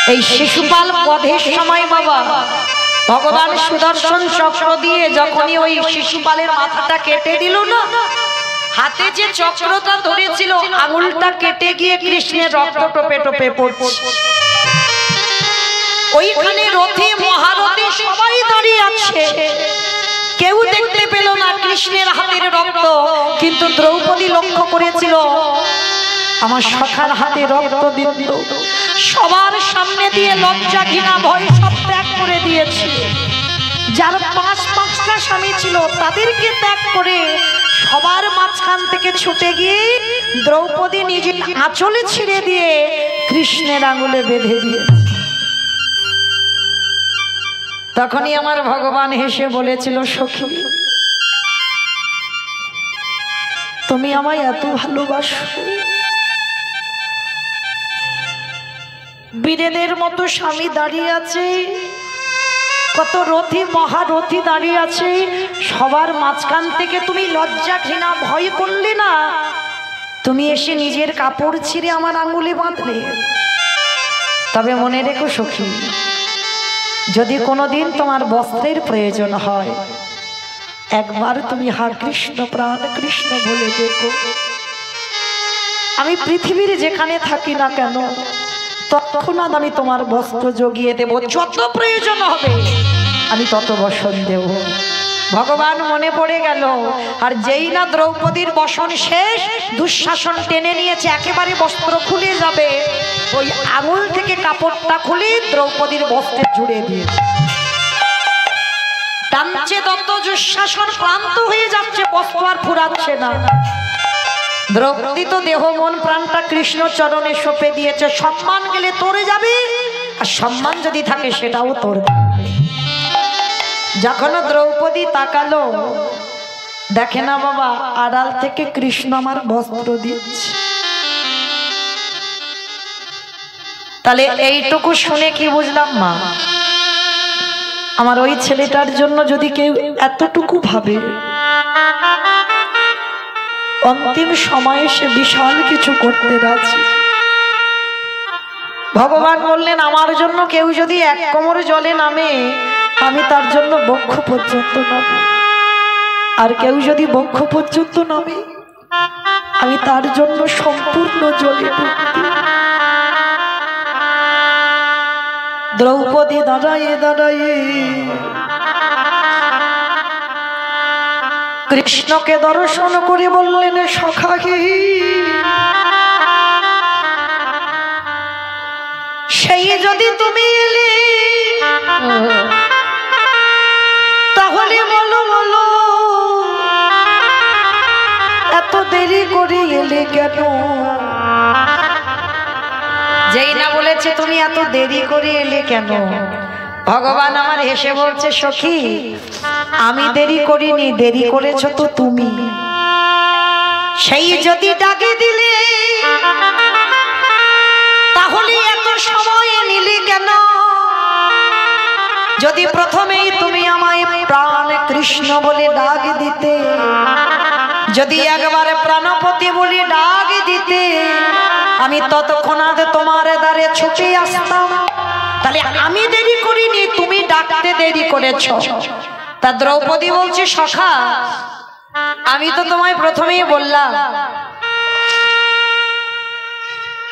এই শিশুপাল বধের সময় বাবা ভগবান সুদর্শন চক্র দিয়ে যখনই ওই শিশুপালের মাথাটা কেটে দিল না, হাতে যে চক্রটা ধরেছিল আঙুলটা কেটে গিয়ে কৃষ্ণের রক্ত টোপে টোপে পড়ছে। ওইখানে রথে মহারথী সবাই দাঁড়িয়ে আছে, কেউ দেখতে পেল না কৃষ্ণের হাতের রক্ত, কিন্তু দ্রৌপদী লক্ষ্য করেছিল আমার সখার হাতে রক্ত বিন্দু। সবার সামনে দিয়ে লজ্জা ঘৃণা ভয় সব ত্যাগ করে দিয়েছে। যার পাঁচটা স্বামী ছিল তাদেরকে ত্যাগ করে সবার মাঝখান থেকে ছুটে গিয়ে দ্রৌপদী নিজে আঁচলে ছিঁড়ে দিয়ে কৃষ্ণের আঙুলে বেঁধে দিয়েছে। তখনই আমার ভগবান হেসে বলেছিল, সখী তুমি আমায় এত ভালোবাসো, বীরেদের মতো স্বামী দাঁড়িয়ে আছে, কত রথী মহারথী দাঁড়িয়ে আছে, সবার মাঝখান থেকে তুমি লজ্জা ঘৃণা ভয় করলে না, তুমি এসে নিজের কাপড় ছিঁড়ে আমার আঙুলে বাঁধলে। তবে মনে রেখো সখী, যদি কোনোদিন তোমার বস্ত্রের প্রয়োজন হয়, একবার তুমি হা কৃষ্ণ প্রাণ কৃষ্ণ বলে দেখো, আমি পৃথিবীর যেখানে থাকি না কেন তৎক্ষণাৎ আমি তোমার বস্ত্র জগিয়ে দেব, যত প্রয়োজন হবে আমি তত বসন দেব। ভগবান মনে পড়ে গেল। আর যেই না দ্রৌপদীর বসন শেষ, দুঃশাসন টেনে নিয়েছে, একেবারে বস্ত্র খুলে যাবে, ওই আঙুল থেকে কাপড়টা খুলে দ্রৌপদীর বস্ত্রে জুড়ে দিয়েছে। টানছে দত্ত, দুঃশাসন ক্লান্ত হয়ে যাচ্ছে, বস্ত্র আর ফুরাচ্ছে না। দ্রৌপদী তো দেহ মন প্রাণটা কৃষ্ণ চরণে সঁপে দিয়েছে। সম্মান গেলে তোরে যাবে, আর সম্মান যদি থাকে সেটাও তোর। যখন দ্রৌপদী তাকালো, দেখে না বাবা আড়াল থেকে কৃষ্ণ আমার বস্ত্র দিচ্ছে। তাহলে এইটুকু শুনে কি বুঝলাম মা, আমার ওই ছেলেটার জন্য যদি কেউ এতটুকু ভাবে, অন্তিম সময়ে সে বিশাল কিছু করতে রাজি। ভগবান বললেন, আমার জন্য কেউ যদি এক কোমর জলে নামে, আমি তার জন্য বক্ষ পর্যন্ত নামি। আর কেউ যদি বক্ষ পর্যন্ত নামে, আমি তার জন্য সম্পূর্ণ জলে ডুববো। দ্রৌপদী দাঁড়ায়ে দাঁড়ায়ে কৃষ্ণকে দর্শন করে বললেন, সখাকে সেই যদি তুমি এলে, তাহলে বলো বলো এত দেরি করে এলে কেন? যেই না বলেছে তুমি এত দেরি করে এলে কেন, ভগবান আমার হেসে বলছে, সখী আমি দেরি করিনি, দেরি করেছো তো তুমি। সেই যদি ডাকে দিলে, তাহলে এত সময় নিলে কেন? যদি প্রথমেই তুমি আমায় প্রাণ কৃষ্ণ বলে ডাক দিতে, যদি একবারে প্রাণপতি বলে ডাক দিতে, আমি ততক্ষণাৎ তোমার দ্বারে ছুটে আসতাম। তাহলে আমি দেরি করিনি, তুমি ডাকতে দেরি করেছো। তা দ্রৌপদী বলছে, সখা আমি তো তোমায় প্রথমেই বললাম,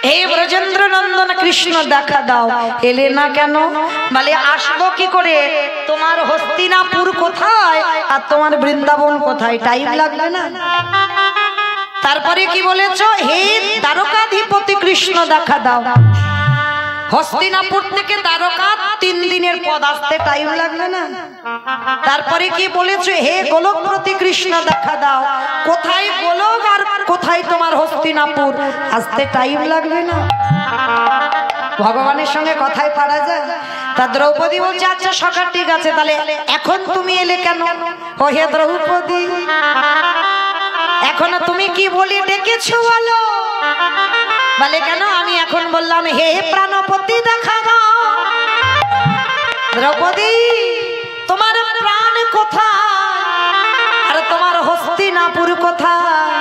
হে ব্রজেন্দ্র নন্দন কৃষ্ণ দেখা দাও, এলে না কেন? বলে আসবো কি করে, তোমার হস্তিনাপুর কোথায় আর তোমার বৃন্দাবন কোথায়, টাইম লাগবে না? তারপরে কি বলেছো, হে দ্বারকাধিপতি কৃষ্ণ দেখা দাও। হস্তিনাপুর থেকে দ্বারকা 3 দিনের পথ, আসতে টাইম লাগবে না? তারপরে কি বলেছো, হে গোলকপতি কৃষ্ণ দেখা দাও। কোথায় গোলক আর কোথায় তোমার হস্তিনাপুর, আসতে টাইম লাগবে না? ভগবানের সঙ্গে কথায় পারা যায়। তা দ্রৌপদী বলছে, আচ্ছা সখা ঠিক আছে, তাহলে এখন তুমি এলে কেন? ও হে দ্রৌপদী, এখনো তুমি কি বলি ডেকেছো বলো? বলে কেন? আমি এখন বললাম, হে প্রাণপতি দেখা দাও। দ্রৌপদী তোমার প্রাণ কোথায় আর তোমার হস্তিনাপুর কোথায়?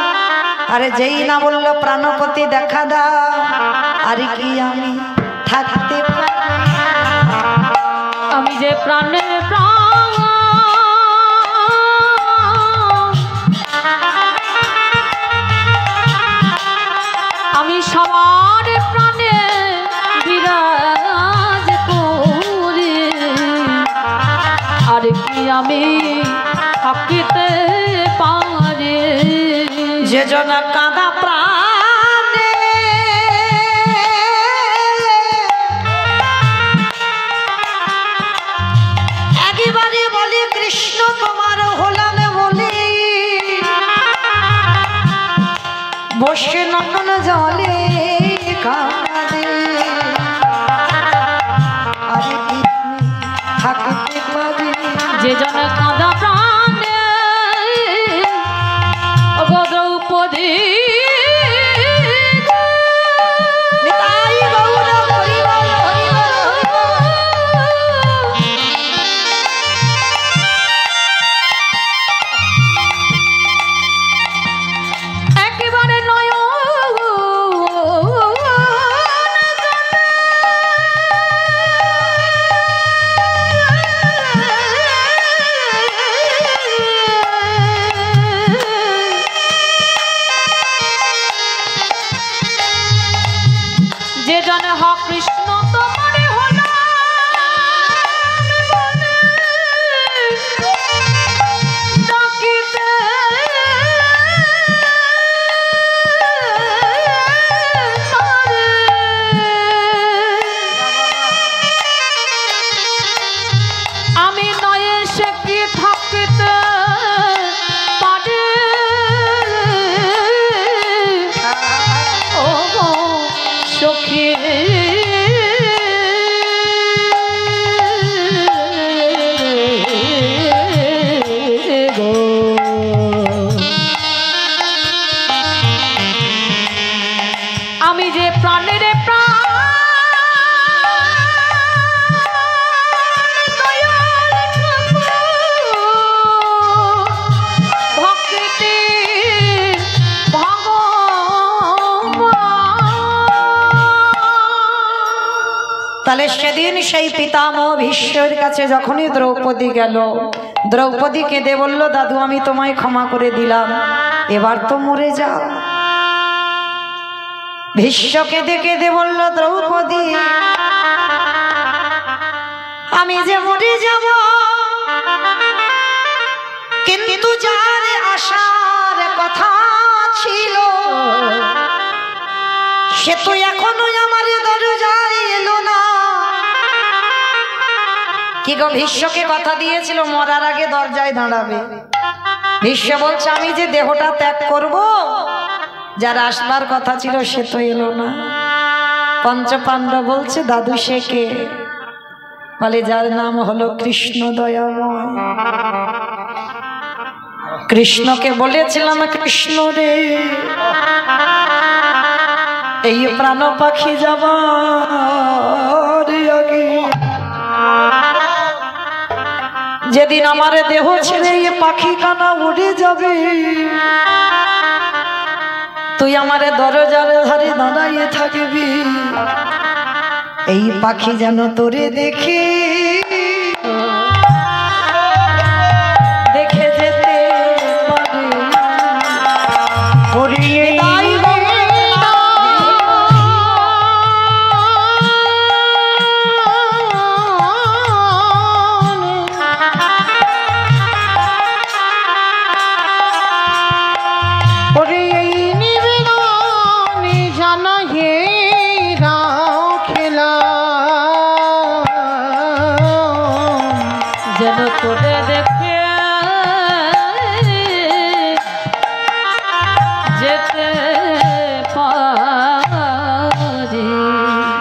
আরে যেই না বললো প্রাণপতি দেখা দাও, আর কি আমি থাকতে পারি? আমি থাকিতে পারি যে জন কাঁদা প্রাণে একবারে বলে কৃষ্ণ তোমার হলাম বলে বসে নন্দন জলে কাঁদে আরে থাকিতে পারি যে জন কাঁদা প্রাণে দ্রৌপদী একেবারে নয় যে জন হ কৃষ্ণ তোমারে হলো ডাকিতে আমি নয়ে সে কি থাকিতে পারে ও সখী গো আমি যে প্রাণের প্রাণ দয়াল ভক্তি তাহলে সেদিন সেই পিতামহ ভীষ্মের কাছে যখনই দ্রৌপদী গেল, দ্রৌপদী কেঁদে বলল দাদু আমি তোমায় ক্ষমা করে দিলাম, এবার তো মরে যাও। ভীষ্ম কেঁদে কেঁদে বলল দ্রৌপদী আমি যে মরে যাব, কিন্তু যার আসার কথা ছিল সে তো এখনো আমার দরজায় এলো না। কি গো, ভীষ্মকে কথা দিয়েছিল মরার আগে দরজায় দাঁড়াবে। ভীষ্ম বলছে আমি যে দেহটা ত্যাগ করব, যার আসবার কথা ছিল সে তো এলো না। পঞ্চপাণ্ডব বলছে দাদু সে কে? বলে যার নাম হলো কৃষ্ণ দয়াময়। কৃষ্ণকে বলেছিলাম কৃষ্ণ রে এই প্রাণ পাখি যাবার আগে যেদিন আমার দেহ ছেড়ে এই পাখি কানা উড়ে যাবে, তুই আমার দরজার ধারে দাঁড়াইয়ে থাকবি, এই পাখি যেন তোরে দেখে দেখে যেতে পারে। যেন তোরে দেখে যেতে পারি।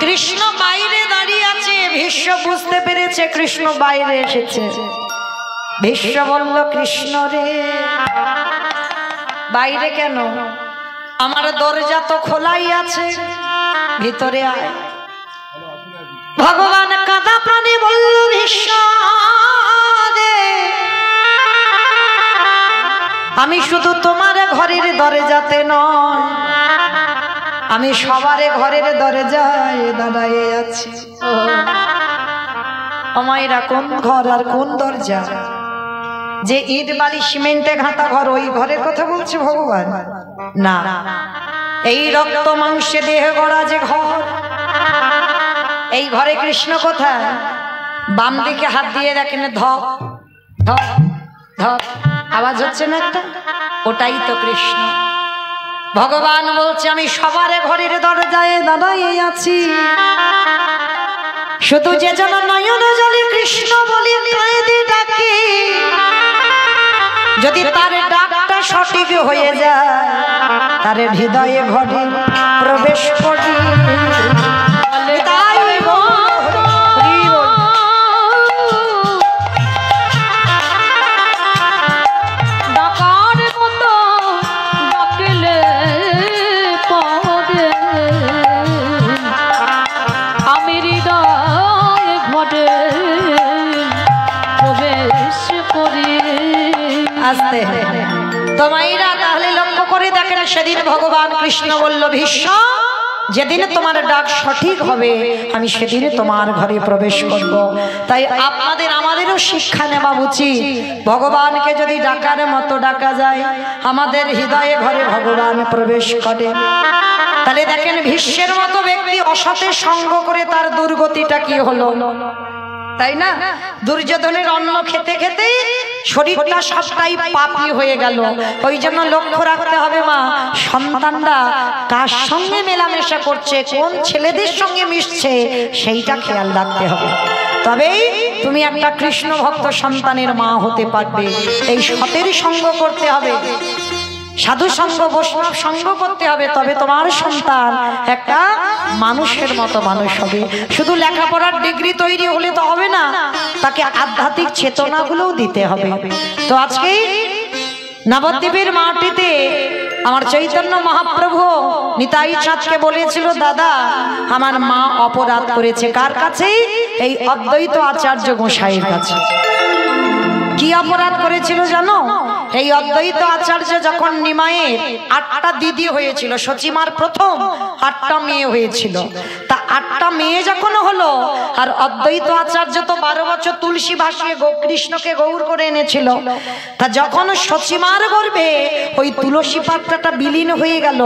কৃষ্ণ বাইরে দাঁড়িয়ে আছে, ভীষ্ম বুঝতে পেরেছে কৃষ্ণ বাইরে এসেছে। ভীষ্ম বলল কৃষ্ণ রে বাইরে কেন? আমার দরজা তো খোলাই আছে, ভিতরে আয়। ভগবান কাঁদা প্রাণী বলল ভীষ্ম আমি শুধু তোমার ঘরের দরজাতে নয়, আমি সবার ঘরের দরজায় দাঁড়ায়ে আছি। আমায়রা কোন ঘর আর কোন দরজা? যে ইট বালি সিমেন্টে ঘাঁটা ঘর, ওই ঘরের কথা বলছে ভগবান? না, এই রক্ত মাংসে দেহ গড়া যে ঘর, এই ঘরে কৃষ্ণ কোথায়? বাম দিকে হাত দিয়ে দেখেন ধপ, ধর ধর আওয়াজ হচ্ছে না একটা, ওটাই তো কৃষ্ণ। ভগবান বলছে আমি সবার ঘরের দরজায় দাঁড়াই আছি, শুধু যে যেন নয়ন জলে কৃষ্ণ বলি কাঁদে ডাকে, যদি তার ডাকটা সঠিক হয়ে যায় তার হৃদয়ে ঘরে প্রবেশ করি। আসতে তোমাইরা তাহলে লক্ষ্য করে দেখেন, সেদিন ভগবান কৃষ্ণ বলল ভীষ্ম যেদিন তোমার ডাক সঠিক হবে আমি সেদিন তোমার ঘরে প্রবেশ করব। তাই আপনাদের আমাদেরও শিক্ষা নেওয়া উচিত, ভগবানকে যদি ডাকার মতো ডাকা যায় আমাদের হৃদয়ে ঘরে ভগবান প্রবেশ করে। তাহলে দেখেন ভীষ্মের মতো ব্যক্তি অসতের সঙ্গ করে তার দুর্গতিটা কি হলো, তাই না? দুর্যোধনের অন্ন খেতে খেতে শরীরটা সবটাই পাপী হয়ে গেল। ওই জন্য লক্ষ্য রাখতে হবে মা, সন্তানরা কার সঙ্গে মেলামেশা করছে, কোন ছেলেদের সঙ্গে মিশছে সেইটা খেয়াল রাখতে হবে, তবেই তুমি একটা কৃষ্ণ ভক্ত সন্তানের মা হতে পারবে। এই সতের সঙ্গ করতে হবে, সাধু সঙ্গ বৈষ্ণব সঙ্গ করতে হবে, তবে তোমার সন্তান একটা মানুষের মতো মানুষ হবে। শুধু লেখাপড়ার ডিগ্রি তৈরি হলে তো হবে না, তাকে আধ্যাত্মিক চেতনাগুলোও দিতে হবে। তো আজকে নবদ্বীপের মাটিতে আমার চৈতন্য মহাপ্রভু নিতাই চাঁদকে বলেছিল, দাদা আমার মা অপরাধ করেছে। কার কাছে? এই অদ্বৈত আচার্য গোসাইয়ের কাছে। কি অপরাধ করেছিল জানো? এই অদ্বৈত আচার্য যখন নিমায়ের 8টা দিদি হয়েছিল, সচিমার প্রথম 8টা মেয়ে হয়েছিল, তা 8টা মেয়ে যখন হলো আর অদ্বৈত আচার্য তো 12 বছর তুলসী ভাসিয়ে কৃষ্ণকে গৌর করে এনেছিল, তা যখন সচিমার গর্ভে ওই তুলসী পাতাটা বিলীন হয়ে গেল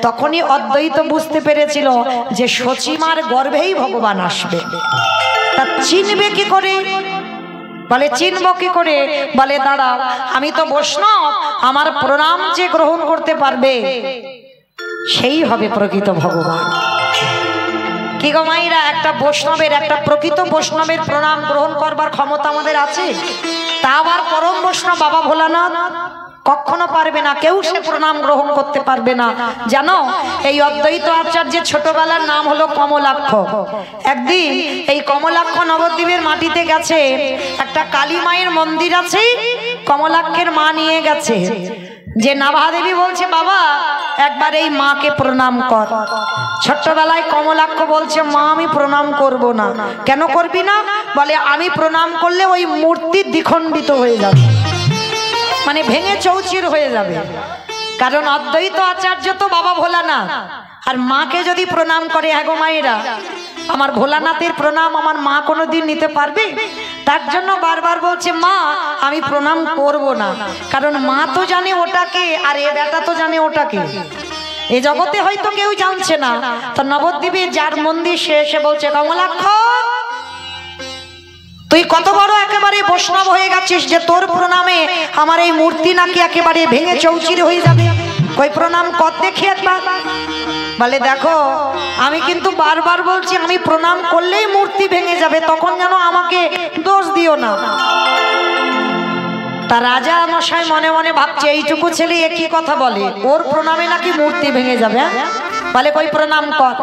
তখনই অদ্বৈত বুঝতে পেরেছিল যে সচিমার গর্ভেই ভগবান আসবে। তা চিনবে কি করে? বলে চিনব কি করে? বলে দাঁড়াও আমি তো বৈষ্ণব, আমার প্রণাম যে গ্রহণ করতে পারবে সেই হবে প্রকৃত ভগবান। কি গো মাইরা, একটা বৈষ্ণবের, একটা প্রকৃত বৈষ্ণবের প্রণাম গ্রহণ করবার ক্ষমতা আমাদের আছে? তা আবার পরম বৈষ্ণব বাবা ভোলানাথ কখনো পারবে না, কেউ সে প্রণাম গ্রহণ করতে পারবে না। জানো এই অদ্বৈত আচার্যের ছোটবেলার নাম হলো কমলাক্ষ। একদিন এই কমলাক্ষ নবদ্বীপের মাটিতে গেছে, একটা কালী মায়ের মন্দির আছে, কমলাক্ষের মা নিয়ে গেছে, যে নাভাদেবী বলছে বাবা একবার এই মাকে প্রণাম কর। ছোট্টবেলায় কমলাক্ষ বলছে মা আমি প্রণাম করব না। কেন করবি না? বলে আমি প্রণাম করলে ওই মূর্তি দ্বিখণ্ডিত হয়ে যাবে, মানে ভেঙে চৌচির হয়ে যাবে। কারণ অদ্বৈত আচার্য তো বাবা ভোলানাথ, আর মাকে যদি প্রণাম করে, হ্যাঁ গো মায়েরা আমার ভোলানাথের প্রণাম আমার মা কোনোদিন নিতে পারবে? তার জন্য বারবার বলছে মা আমি প্রণাম করব না, কারণ মা তো জানে ওটাকে আর এ বেটা তো জানে ওটাকে। এই জগতে হয়তো কেউ জানছে না, তো নবদ্বীপে যার মন্দির সে এসে বলছে কমলাক্ষ তুই কত বড় একেবারে বৈষ্ণব হয়ে গেছিস যে তোর প্রণামে আমার এই মূর্তি নাকি একেবারে ভেঙে চৌচির হয়ে যাবে, কই প্রণাম কর দেখি একবার। বলে দেখো আমি কিন্তু বারবার বলছি আমি প্রণাম করলেই মূর্তি ভেঙে যাবে, তখন যেন আমাকে দোষ দিও না। তা রাজা মশাই মনে মনে ভাবছে এইটুকু ছেলে একই কথা বলে, ওর প্রণামে নাকি মূর্তি ভেঙে যাবে। বলে কই প্রণাম কর।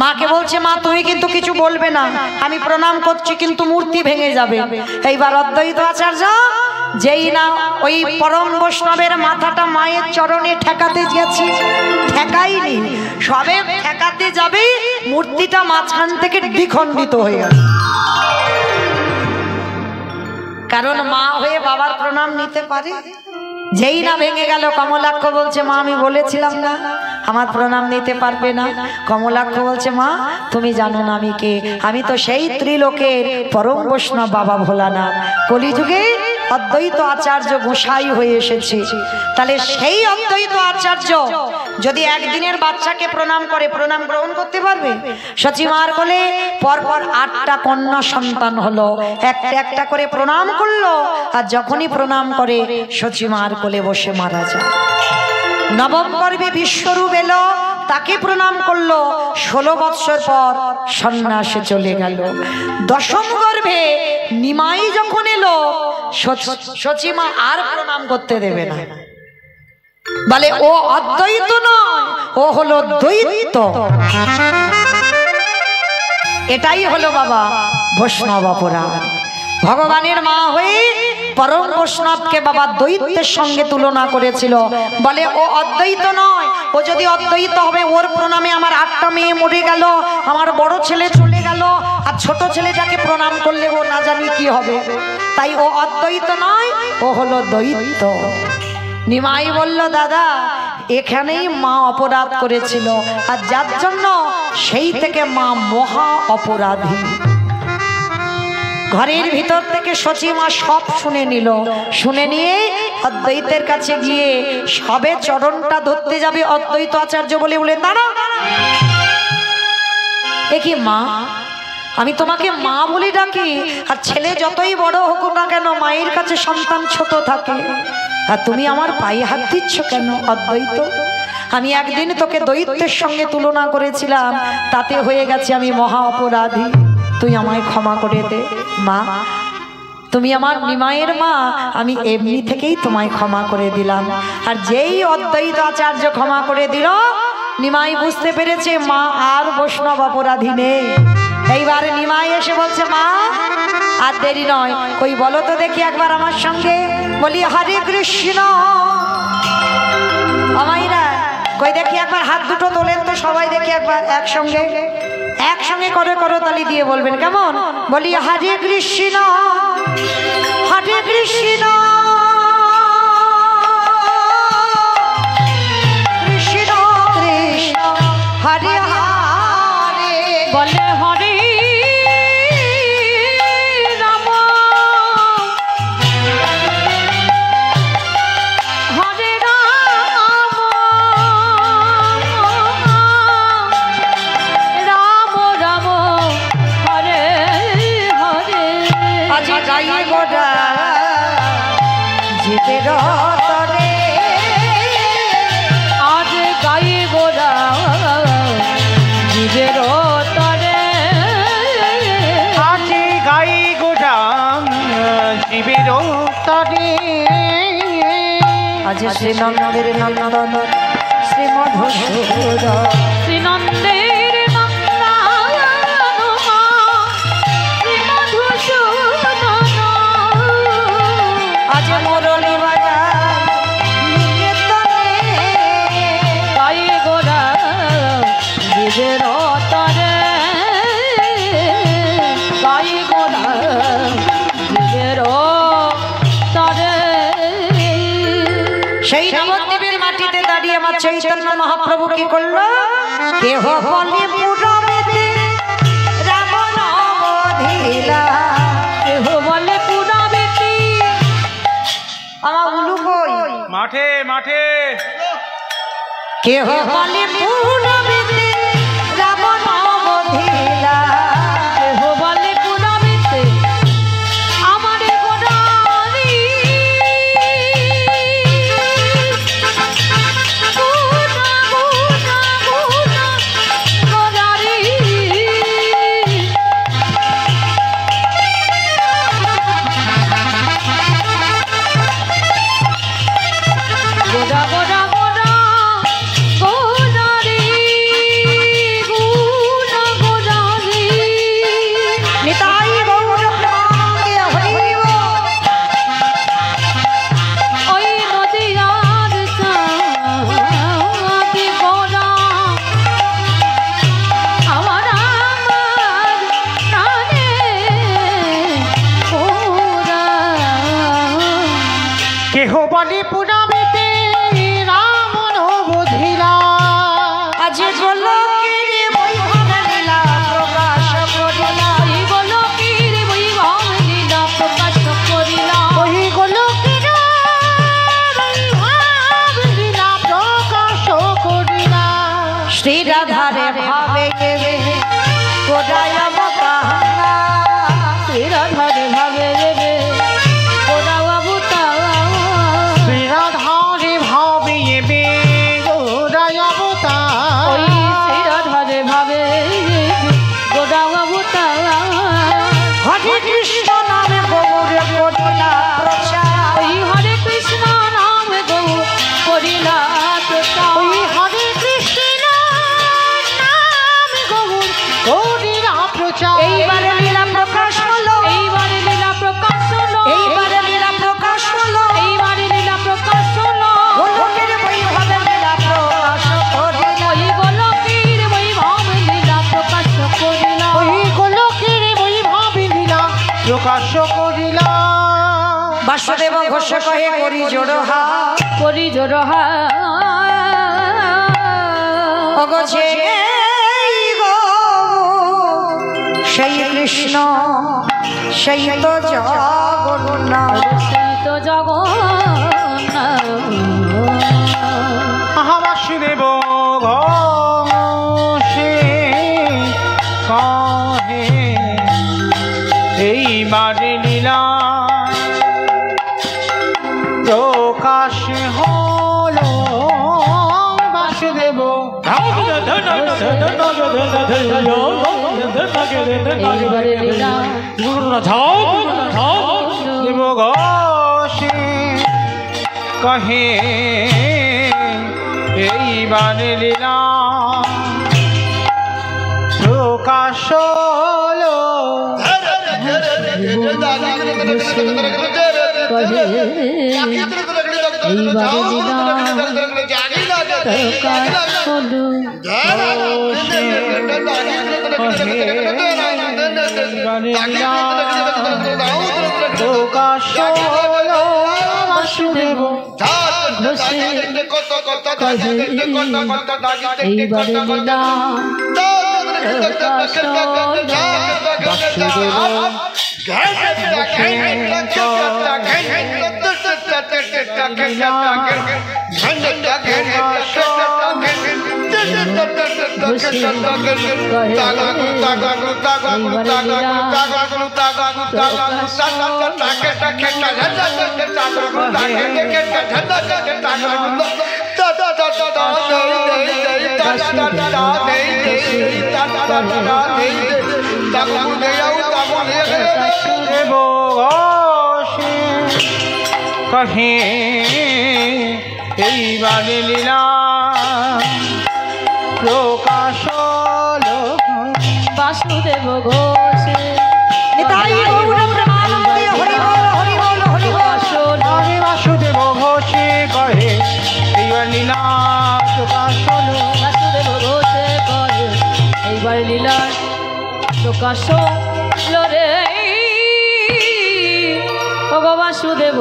মাকে বলছে মা তুমি কিন্তু কিছু বলবে না, আমি প্রণাম করছি কিন্তু মূর্তি ভেঙে যাবে। এইবার অদ্বৈত আচার্য যেই না ওই পরম বৈষ্ণবের মাথাটা মায়ের চরণে ঠেকাতে গেছে, ঠেকাইনি, সবে ঠেকাতে যাবে মূর্তিটা মাঝখান থেকে দ্বিখণ্ডিত হয়ে গেল। কারণ মা হয়ে বাবার প্রণাম নিতে পারে। যেই না ভেঙে গেল কমলাক্ষ বলছে মা আমি বলেছিলাম না আমার প্রণাম নিতে পারবে না। কমলাক্ষ বলছে মা তুমি জানো না আমি কে? আমি তো সেই ত্রিলোকের পরম বৈষ্ণব বাবা ভোলানাথ। কলিযুগে অদ্বৈত আচার্য গোসাই হয়ে এসেছে। তাহলে সেই অদ্বৈত আচার্য যদি একদিনের বাচ্চাকে প্রণাম করে, প্রণাম গ্রহণ করতে পারবে? সচিমার কোলে পরপর 8টা কন্যা সন্তান হলো, একটা একটা করে প্রণাম করলো, আর যখনই প্রণাম করে সচিমার কোলে বসে মারা যায়। নবম গর্ভে বিশ্বরূপ এলো, তাকে প্রণাম করলো, 16 বৎসর পর সন্ন্যাসে চলে গেল। দশম গর্ভে নিমাই যখন এলো, সচিমা আর প্রণাম করতে দেবে না, বলে ও অদ্বৈত নয়, ও হলো দ্বৈত। এটাই হলো বাবা বৈষ্ণব অপরাধ। ভগবানের মা হয়ে পরম বৈষ্ণবকে বাবা দ্বৈতের সঙ্গে তুলনা করেছিল, বলে ও অদ্বৈত নয়, ও যদি অদ্বৈত হবে ওর প্রণামে আমার 8টা মেয়ে মরে গেল, আমার বড় ছেলে চলে গেল, আর ছোট ছেলেটাকে প্রণাম করলে ও না জানি কি হবে, তাই ও অদ্বৈত নয়, ও হলো দ্বৈত। নিমাই বলল দাদা এখানেই মা অপরাধ করেছিল, আর যার জন্য সেই থেকে মা মহা অপরাধী। ঘরের ভিতর থেকে সচিমা সব শুনে নিল, শুনে নিয়ে অদ্বৈতের কাছে গিয়ে সবে চরণটা ধরতে যাবে, অদ্বৈত আচার্য বলে বলে দাঁড়াও, এ কি মা, আমি তোমাকে মা বলে ডাকি, আর ছেলে যতই বড় হোক না কেন মায়ের কাছে সন্তান ছোট থাকে, আর তুমি আমার পায়ে হাত দিচ্ছ কেন? অদ্বৈত, আমি একদিন তোকে দ্বৈতের সঙ্গে তুলনা করেছিলাম, তাতে হয়ে গেছে আমি মহা অপরাধী, তুই আমায় ক্ষমা করে দে। মা তুমি আমার নিমাইয়ের মা, আমি এমনি থেকেই তোমায় ক্ষমা করে দিলাম। আর যেই অদ্বৈত আচার্য ক্ষমা করে দিল, নিমাই বুঝতে পেরেছে মা আর বৈষ্ণব অপরাধী নেই। এইবার নিমাই এসে বলছে মা আর দেরি নয়, কই বলো তো দেখি একবার আমার সঙ্গে, বলি হরে কৃষ্ণ। আমাইরা কই দেখি একবার হাত দুটো তোলেন তো সবাই, দেখি একবার একসঙ্গে, একসঙ্গে করে করতালি দিয়ে বলবেন, কেমন? বলি হরে কৃষ্ণ হরে কৃষ্ণ কৃষ্ণ কৃষ্ণ হরে হরে, বলে হরে রাম হরে রাম রাম রাম হরে হরে। আজ গাইব জিতের তরে, আজ গাইব জীবের তরে, আজ গাই গোজাম জীবের তরে। আজ শ্রীনন্দের নন্দন শ্রী মধুসূদন, শ্রীনন্দের নন্দন শ্রী মধুসূদন, আজ মুরলী বাজায় নিকেতনে, গাই গোরা জীবের তরে, গাই গোরা জীবের তরে। সেই নবদ্বীপের মাটিতে দাঁড়িয়ে আমার চৈতন্য মহাপ্রভু কি করলো? কেহ বলে পুরবেতে রাবণ বধিলা, কেহ বলে পুরাবেতি, আমার উলু কই? মাঠে মাঠে কেহ বলে পুরবেতে রাবণ বধিলা, কেহ বলে পুরাবেতে আমার গোরারি, গোরা গোরা গোরা গোরারি, গোরা গোরা গোরা গোরারি, গোরা গোরারি। নিতাই গৌর প্রেমানন্দে হরি বল। ওই নদিয়ার চাঁদি গোরা আমার আমার প্রাণে ওরা, কেহ বলে পুরাবেতে রামন বুঝিলা। আজ গোলকের বৈভব লীলা প্রকাশ করিলা, ওই গোলকের বৈভব লীলা প্রকাশ করিলা, ওই কৃষ্ণ নামে গৌরে করিলা প্রচার ওই হরে কৃষ্ণ নাম গৌর করিলা প্রচার ওই হরে কৃষ্ণ নাম গৌর করিলা প্রচার এইবারে লীলা প্রকাশ হলো এইবারে লীলা প্রকাশ হলো এইবারে লীলা প্রকাশ হলো এইবারে লীলা প্রকাশ হলো গোলকের বৈভবে লীলা প্রকাশ করিলা ওই গোলকের বৈভব লীলা প্রকাশ করিলা ওই গোলকের বৈভব লীলা প্রকাশ করিলা বাসুদেব ঘোষ কহে করি জোড়হা করি জোড়হা অগছে গো সেই কৃষ্ণ সেই তো জগন্নাথ সেই তো জগন্নাথ বাসুদেব ঘোষে কহে এইবারে লীলা প্রকাশ হলো বাসুদেব এইবারে লীলা দেব ঘোষে কহে এইবারে লীলা প্রকাশ হলো প্রকাশ হলো বাসুদেব এইবারে লীলা कहे এইবারে লীলা প্রকাশ হলো বাসুদেব ঘোষে নিতাই গৌর প্রেমানন্দে হরি বল হরি বল হরি বল আমি বাসুদেব ঘোষে কহে এইবার লীলা প্রকাশ হলো বাসুদেব ঘোষে করে এইবার লীলা প্রকাশ হলো রে ভগবান বাসুদেব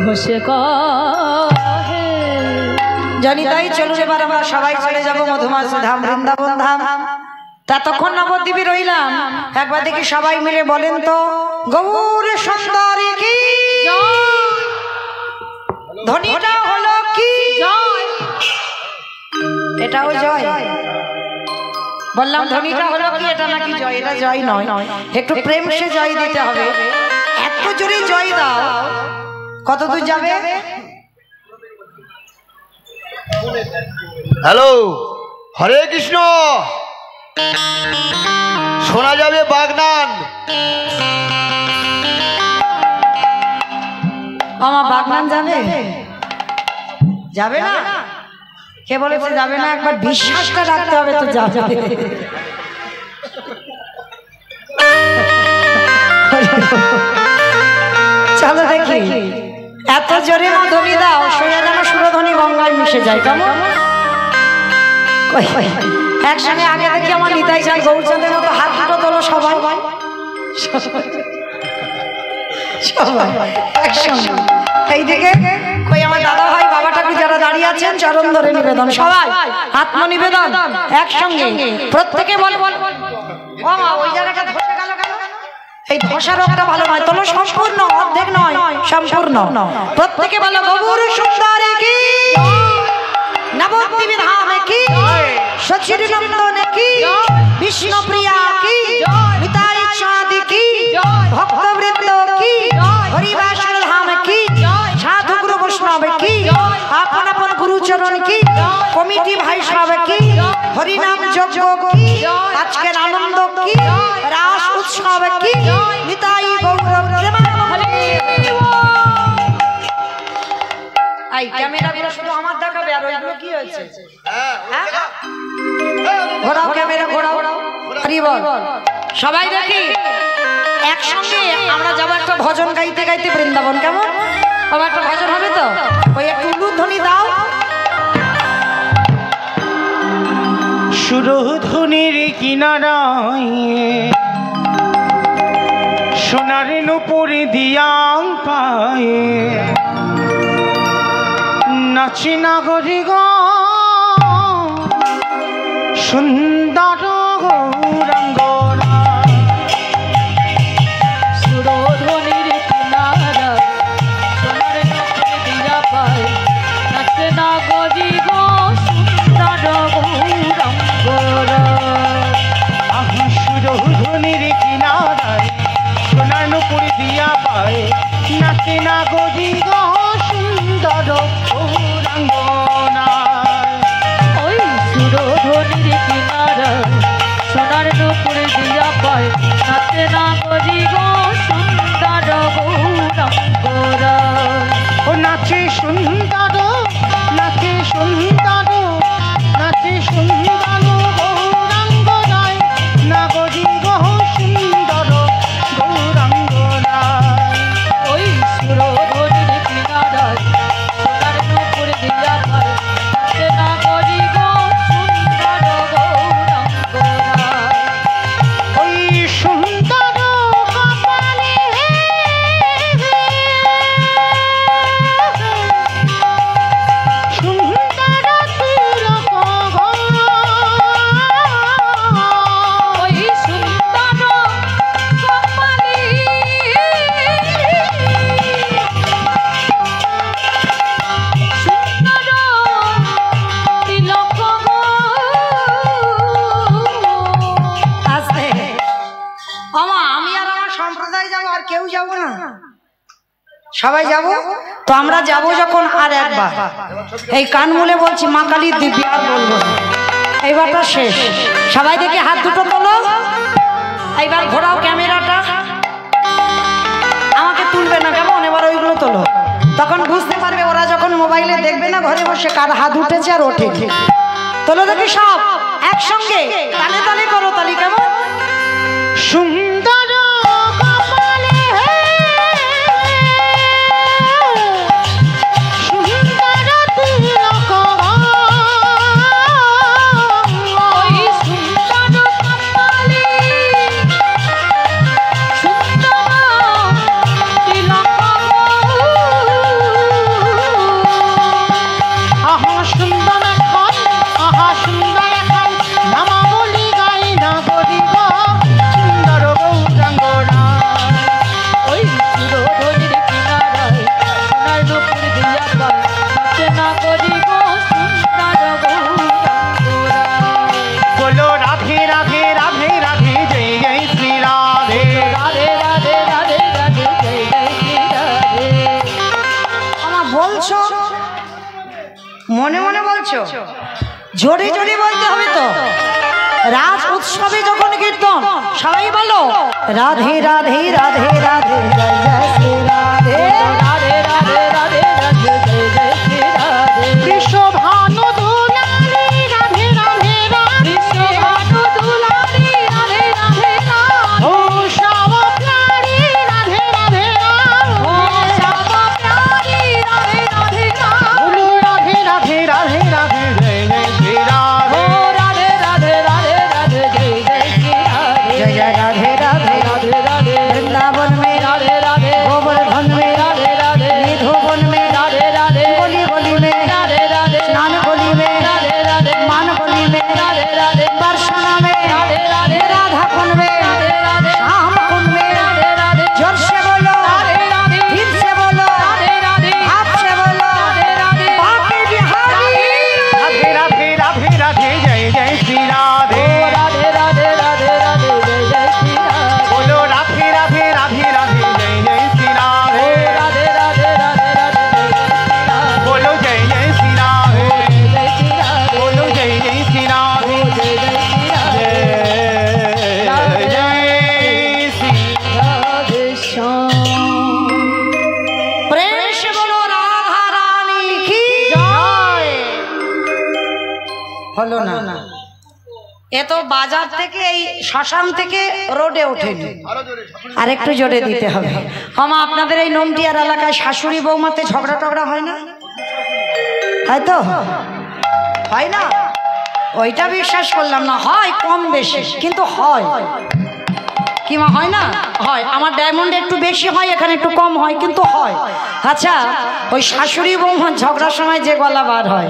ঘোষে কহে জানি তাই চলুন এবার আমরা সবাই চলে যাব মধুমাস ধাম বৃন্দাবন ধাম। ততক্ষণ নবদ্বীপে রইলাম, একবার দেখি সবাই মিলে বলেন তো গৌর সুন্দরী কি ধ্বনিটা হলো কি জয়। এটাও জয় বললাম, ধ্বনিটা হলো কি এটা নাকি জয়? এটা জয় নয়, একটু প্রেম সে জয় দিতে হবে। এত জোরে জয় দাও, কত দূর যাবে? হ্যালো, হরে কৃষ্ণ, শোনা যাবে বাগনান। আমার বাগনান যাবে? যাবে না? কে বলেছে যাবে না? একবার বিশ্বাসটা রাখতে হবে তো যাবে। চলো দেখি, এত জোরে ধ্বনি দাও সোজা যেন সুরধ্বনি গঙ্গায় মিশে যায়। কেমন একসঙ্গে আগে দেখি আমার নিতাই চাঁদ গৌরচাঁদের মতো হাত দুটো তোলো সবাই সবাই একসঙ্গে। এইদিকে কই আমার দাদা ভাই বাবা ঠাকুর যারা দাঁড়িয়ে আছেন চরণ ধরে নিবেদন, সবাই আত্ম নিবেদন একসঙ্গে প্রত্যেকে বল। ও মা, ওই জায়গাটা ধসে গেল কেন? এই ধসা রোগটা ভালো নয়, তোলো সম্পূর্ণ, অর্ধেক নয়, সম্পূর্ণ। প্রত্যেকে বলো গৌর সুন্দরী কি, নবদ্বীপ ধামে কি, সচির নন্দন কি, বিষ্ণু প্রিয়া কি, নিতাই চাঁদ কি, ভক্তবৃন্দ কি, হরিবাসর ধাম কি, সাধু গুরু বৈষ্ণব কি, আপন আপন গুরুচরণ কি, কমিটি ভাই সব কি, হরিনাম যজ্ঞ কি, আজকের আনন্দ কি, রাস উৎসব কি, হয়েছে? ঘোরাও ক্যামেরা, ঘোরাও। হরি বল। সবাই দেখি একসঙ্গে আমরা যাবো একটা ভজন গাইতে গাইতে বৃন্দাবন। কেমন? আবার একটা ভজন হবে তো, ওই একটু উলুধ্বনি দাও। সুরধ্বনির কিনারায় সোনার নুপুর দিয়া পায়ে নাচি নাগরি গো সুন্দর গৌরাঙ্গনা। সুরধ্বনির কিনারা সোনার নুপুর দিয়া পায়ে নাচে নাগরি গো সুন্দর গৌরাঙ্গনা। সুরধ্বনির কিনারায় সোনার নুপুর দিয়া পায়ে নাচে নাগরি গো সুন্দর গৌরাঙ্গনা। ওই সুরধ্বনির কিনারা সোনার নুপুর দিয়া পায় নাচে নাগরি গো সুন্দর গৌরাঙ্গনা। ও নাচে সুন্দর, নাচে সুন্দর, নাচে সুন্দর গৌরাঙ্গনায় নাগরি গো সুন্দর গৌরাঙ্গনায়। ওই সুরধ্বনির কিনারায় সোনার নুপুর দিয়া পায় নাচে নাগরি গো সুন্দর গৌরাঙ্গনা। ওই সুন্দর কপালে সুন্দর তিলক গো। ওই সুন্দর কপালে সুন্দর তিলক গো। আস্তে আমা, আমি আর আমার সম্প্রদায় যাবো, আর কেউ যাবো না? সবাই যাব তো। আমরা যাব যখন আর একবার এই কান মুলে বলছি মা কালীর দিব্যি, আর বলবো না। এইবারটা শেষ। সবাই দেখে হাত দুটো তোলো। এইবার ঘোরাও ক্যামেরাটা। আমাকে তুলবে না কেমন? এবার ওইগুলো তোলো, তখন বুঝতে পারবে ওরা যখন মোবাইলে দেখবে না ঘরে বসে কার হাত উঠেছে আর ওঠে। তোলো দেখি সব একসঙ্গে, তালে তালে করো তালি। কেমন? সুন্দর কপালে সুন্দর তিলক গো। ওই সুন্দর কপালে সুন্দর তিলক গো। আহা সুন্দর এখন, আহা সুন্দর এখন নামাবলি গাই নাগরি গো সুন্দর গৌরাঙ্গনা। ওই সুরধ্বনির কিনারায় সোনার নুপুর দিয়া পায় নাচে নাগরি গো সুন্দর গৌরাঙ্গনা। বলো রাধে রাধে রাধে রাধে জয় জয় শ্রী রাধে। রাধে রাধে রাধে রাধে জয় জয় শ্রী রাধে। আমার বলছো মনে মনে বলছো, জোরে জোরে বলতে হবে তো। রাজ উৎসবে যখন কীর্তন সবাই বলো রাধে রাধে রাধে রাধে জয় জয় শ্রী রাধে। রাধে রাধে রাধে রাধে জয় জয় শ্রী রাধে। বিশ্বভানু দুলারি রাধে রাধে রাধে। বিশ্বভানু দুলারি রাধে রাধে রাধে। ও শ্যাম প্যারি রাধে রাধে ও শ্যাম প্যারি রাধে রাধে রাধে। বলো রাধে রাধে রাধে রাধে জয় জয় শ্রী রাধে। ও রাধে রাধে রাধে রাধে জয় জয় শ্রী রাধে। जय जय राधे राधे राधे राधे वृंदावन में राधे राधे এ তো বাজার থেকে এই শ্মশান থেকে রোডে ওঠেনি, আর একটু জোরে দিতে হবে। ক্ষমা, আপনাদের এই নমটিয়ার এলাকায় শাশুড়ি বৌমাতে ঝগড়া টগড়া হয় না? হয়তো হয় না, ওইটা বিশ্বাস করলাম না। হয় কম বেশি, কিন্তু হয় কি মা? হয় না? হয়। আমার ডায়মন্ডে একটু বেশি হয়, এখানে একটু কম হয়, কিন্তু হয়। আচ্ছা, ওই শাশুড়ি বৌমার ঝগড়ার সময় যে গলা বার হয়,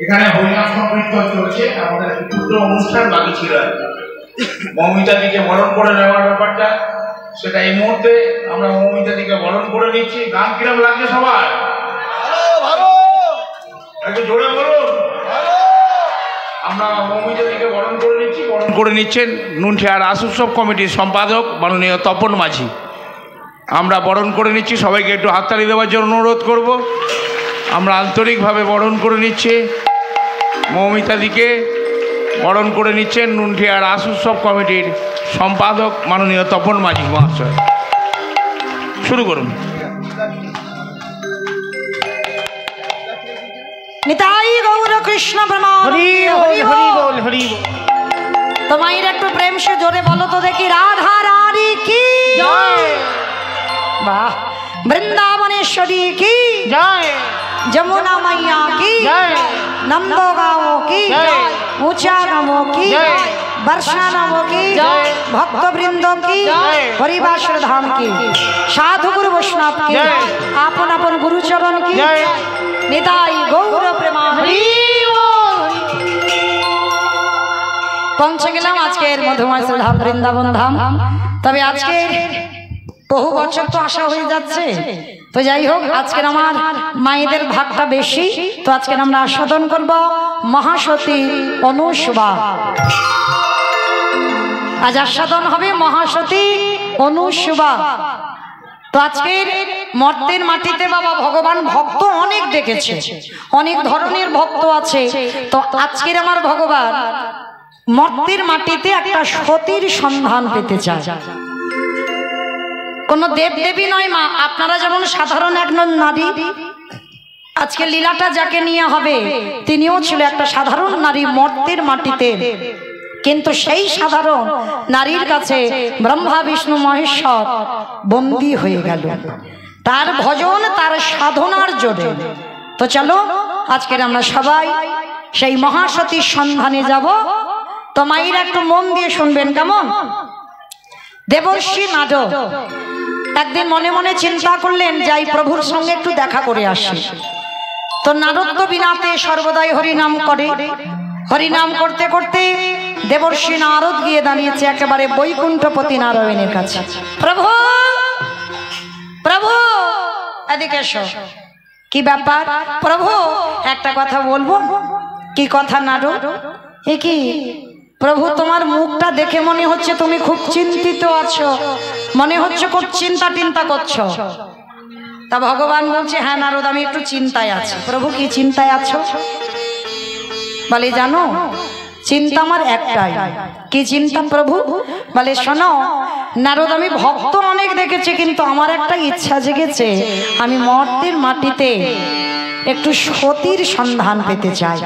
এখানে হরিনাম সংকীর্তন চলছে, আমাদের ক্ষুদ্র অনুষ্ঠান বাকি ছিল। মৌমিতাদিকে বরণ করে নেওয়ার ব্যাপারটা, সেটা এই মুহূর্তে আমরা মৌমিতাদিকে বরণ করে নিচ্ছি। গান কিরম লাগছে সবার? একটু জোরে বলুন। আমরা মৌমিতাদিকে বরণ করে নিচ্ছি। বরণ করে নিচ্ছেন নুনঠিয়া রাস উৎসব কমিটির সম্পাদক মাননীয় তপন মাঝি। আমরা বরণ করে নিচ্ছি, সবাইকে একটু হাততালি দেওয়ার জন্য অনুরোধ করব। আমরা আন্তরিকভাবে বরণ করে নিচ্ছি মৌমিতাদিকে। বরণ করে নিচ্ছেন নুনঠিয়া রাস উৎসব কমিটির সম্পাদক মাননীয় তপন মাঝি মহাশয়। শুরু করুন। নিতাই গৌর কৃষ্ণ প্রণাম। হরি বল, হরি বল, হরি বল। তোমার একটু প্রেম সে জোরে বলো তো দেখি, রাধা রানী কি জয়, বাহ, বৃন্দাবনেশ্বরী কি জয়, যমুনা मैया की जय, नंदो गाँवों की जय, ऊंचा गाँवों की जय, वर्षा नामों की जय, भक्त वृंदों की जय, हरिवासर धाम की साधु गुरु वैष्णव की जय, आपन आपन गुरु चरण की जय, निताई गौर प्रेमाहरि। পৌঁছে গেলাম আজকের মধুময় ধাম বৃন্দাবন ধাম। তবে আজকে বহু বছর তো আশা হয়ে যাচ্ছে, তো যাই হোক, আজকের আমার মায়েদের ভাগটা বেশি, তো আজকে আমরা আস্বাদন করব মহাসতী অনুসুবা। আজ আস্বাদন হবে মহাসতী অনুসুবা। তো আজকের মর্তের মাটিতে বাবা ভগবান ভক্ত অনেক ডেকেছে, অনেক ধরনের ভক্ত আছে। তো আজকের আমার ভগবান মর্তের মাটিতে একটা সতীর সন্ধান পেতে চায়। কোন দেব দেবী নয় মা, আপনারা যেমন সাধারণ একজন নারী, আজকে লীলাটা যাকে নিয়ে হবে তিনিও ছিল একটা সাধারণ নারী মর্তের মাটিতে, কিন্তু সেই সাধারণ নারীর কাছে ব্রহ্মা বিষ্ণু মহেশ্বর বন্দী হয়ে গেল তার ভজন তার সাধনার জোরে। তো চলো আজকের আমরা সবাই সেই মহাসতীর সন্ধানে যাব। তো মায়েরা একটু মন দিয়ে শুনবেন কেমন? দেবর্ষি নারদ একদিন মনে মনে চিন্তা করলেন, যাই প্রভুর সঙ্গে একটু দেখা করে আসি। তো নারদ তো বিনাতে সর্বদাই হরিনাম করে, হরিনাম করতে করতে দেবর্ষি নারদ গিয়ে দাঁড়িয়েছে একেবারে বৈকুণ্ঠপতি নারায়ণের কাছে। প্রভু, প্রভু এদিকে এসো। কি ব্যাপার প্রভু? একটা কথা বলবো। কি কথা নারদ? এ কি প্রভু, তোমার মুখটা দেখে মনে হচ্ছে তুমি খুব চিন্তিত আছো, মনে হচ্ছে খুব চিন্তা টিন্তা করছো। তা ভগবান বলছে, হ্যাঁ নারদ, আমি একটু চিন্তায় আছি। প্রভু, কি চিন্তায় আছো? বলে, জানো চিন্তা আমার একটাই। কি চিন্তা প্রভু? বলে, শোনো নারদ, আমি ভক্ত অনেক দেখেছি, কিন্তু আমার একটা ইচ্ছা জেগেছে, আমি মর্তের মাটিতে একটু সতীর সন্ধান পেতে চাই।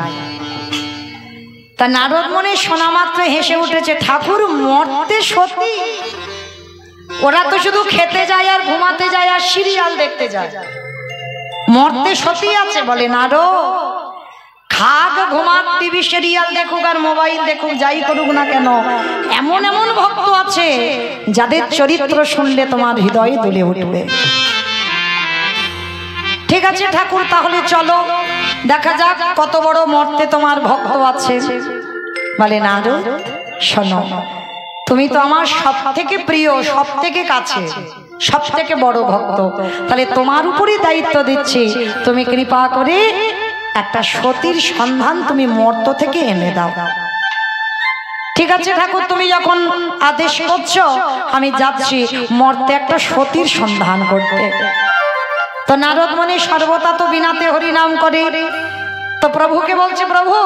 তা নারদ মনে শোনা মাত্র হেসে উঠেছে, ঠাকুর মর্তে সতী? ওরা তো শুধু খেতে যায় আর ঘুমাতে যায় আর সিরিয়াল দেখতে যায়, মর্তে সতী আছে? বলে, নারদ খাক, ঘুমাক, টিভি সিরিয়াল দেখুক আর মোবাইল দেখুক, যাই করুক না কেন, এমন এমন ভক্ত আছে যাদের চরিত্র শুনলে তোমার হৃদয় দুলে উঠবে। ঠিক আছে ঠাকুর, তাহলে চলো দেখা যাক কত বড় মর্তে তোমার ভক্ত আছে। বলে, নারদ শোনো, তুমি তো আমার সব থেকে প্রিয়, সব থেকে কাছে, সব থেকে বড় ভক্ত, তাহলে তোমার উপরই দায়িত্ব দিচ্ছি, তুমি কৃপা করে একটা সতীর সন্ধান তুমি মর্ত থেকে এনে দাও। ঠিক আছে ঠাকুর, তুমি যখন আদেশ করছো আমি যাচ্ছি মর্তে একটা সতীর সন্ধান করতে। তো নারদ মনে সর্বদা তো বিনাতে হরিনাম করে, তো প্রভুকে বলছে, প্রভু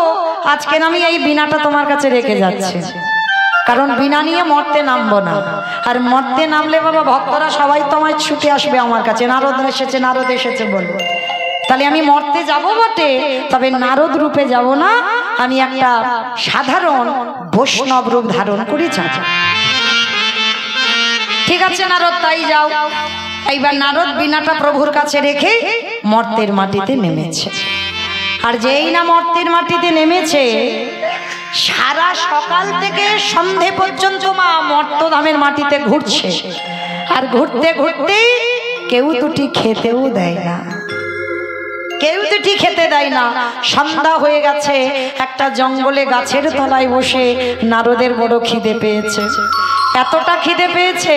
আজকে আমি এই বিনাটা তোমার কাছে রেখে যাচ্ছি, কারণ বিনা নিয়ে মর্তে নামবো না, আর মর্তে নামলে বাবা ভক্তরা সবাই তোমায় ছুটে আসবে আমার কাছে, নারদ এসেছে নারদ এসেছে বলবো। তাহলে আমি মরতে যাব বটে, তবে নারদ রূপে যাব না, আমি একটা সাধারণ বৈষ্ণব রূপ ধারণ করে যাব। ঠিক আছে নারদ, তাই যাও। এইবার নারদ বিনাটা প্রভুর কাছে রেখে মর্তের মাটিতে নেমেছে। আর যেই না মর্তের মাটিতে নেমেছে, সারা সকাল থেকে সন্ধে পর্যন্ত মা মর্তধামের মাটিতে ঘুরছে। আর ঘুরতে ঘুরতে কেউ দুটি খেতেও দেয় না, কেউ দুটি খেতে দেয় না। সন্ধ্যা হয়ে গেছে, একটা জঙ্গলে গাছের তলায় বসে নারদের বড় খিদে পেয়েছে। এতটা খিদে পেয়েছে,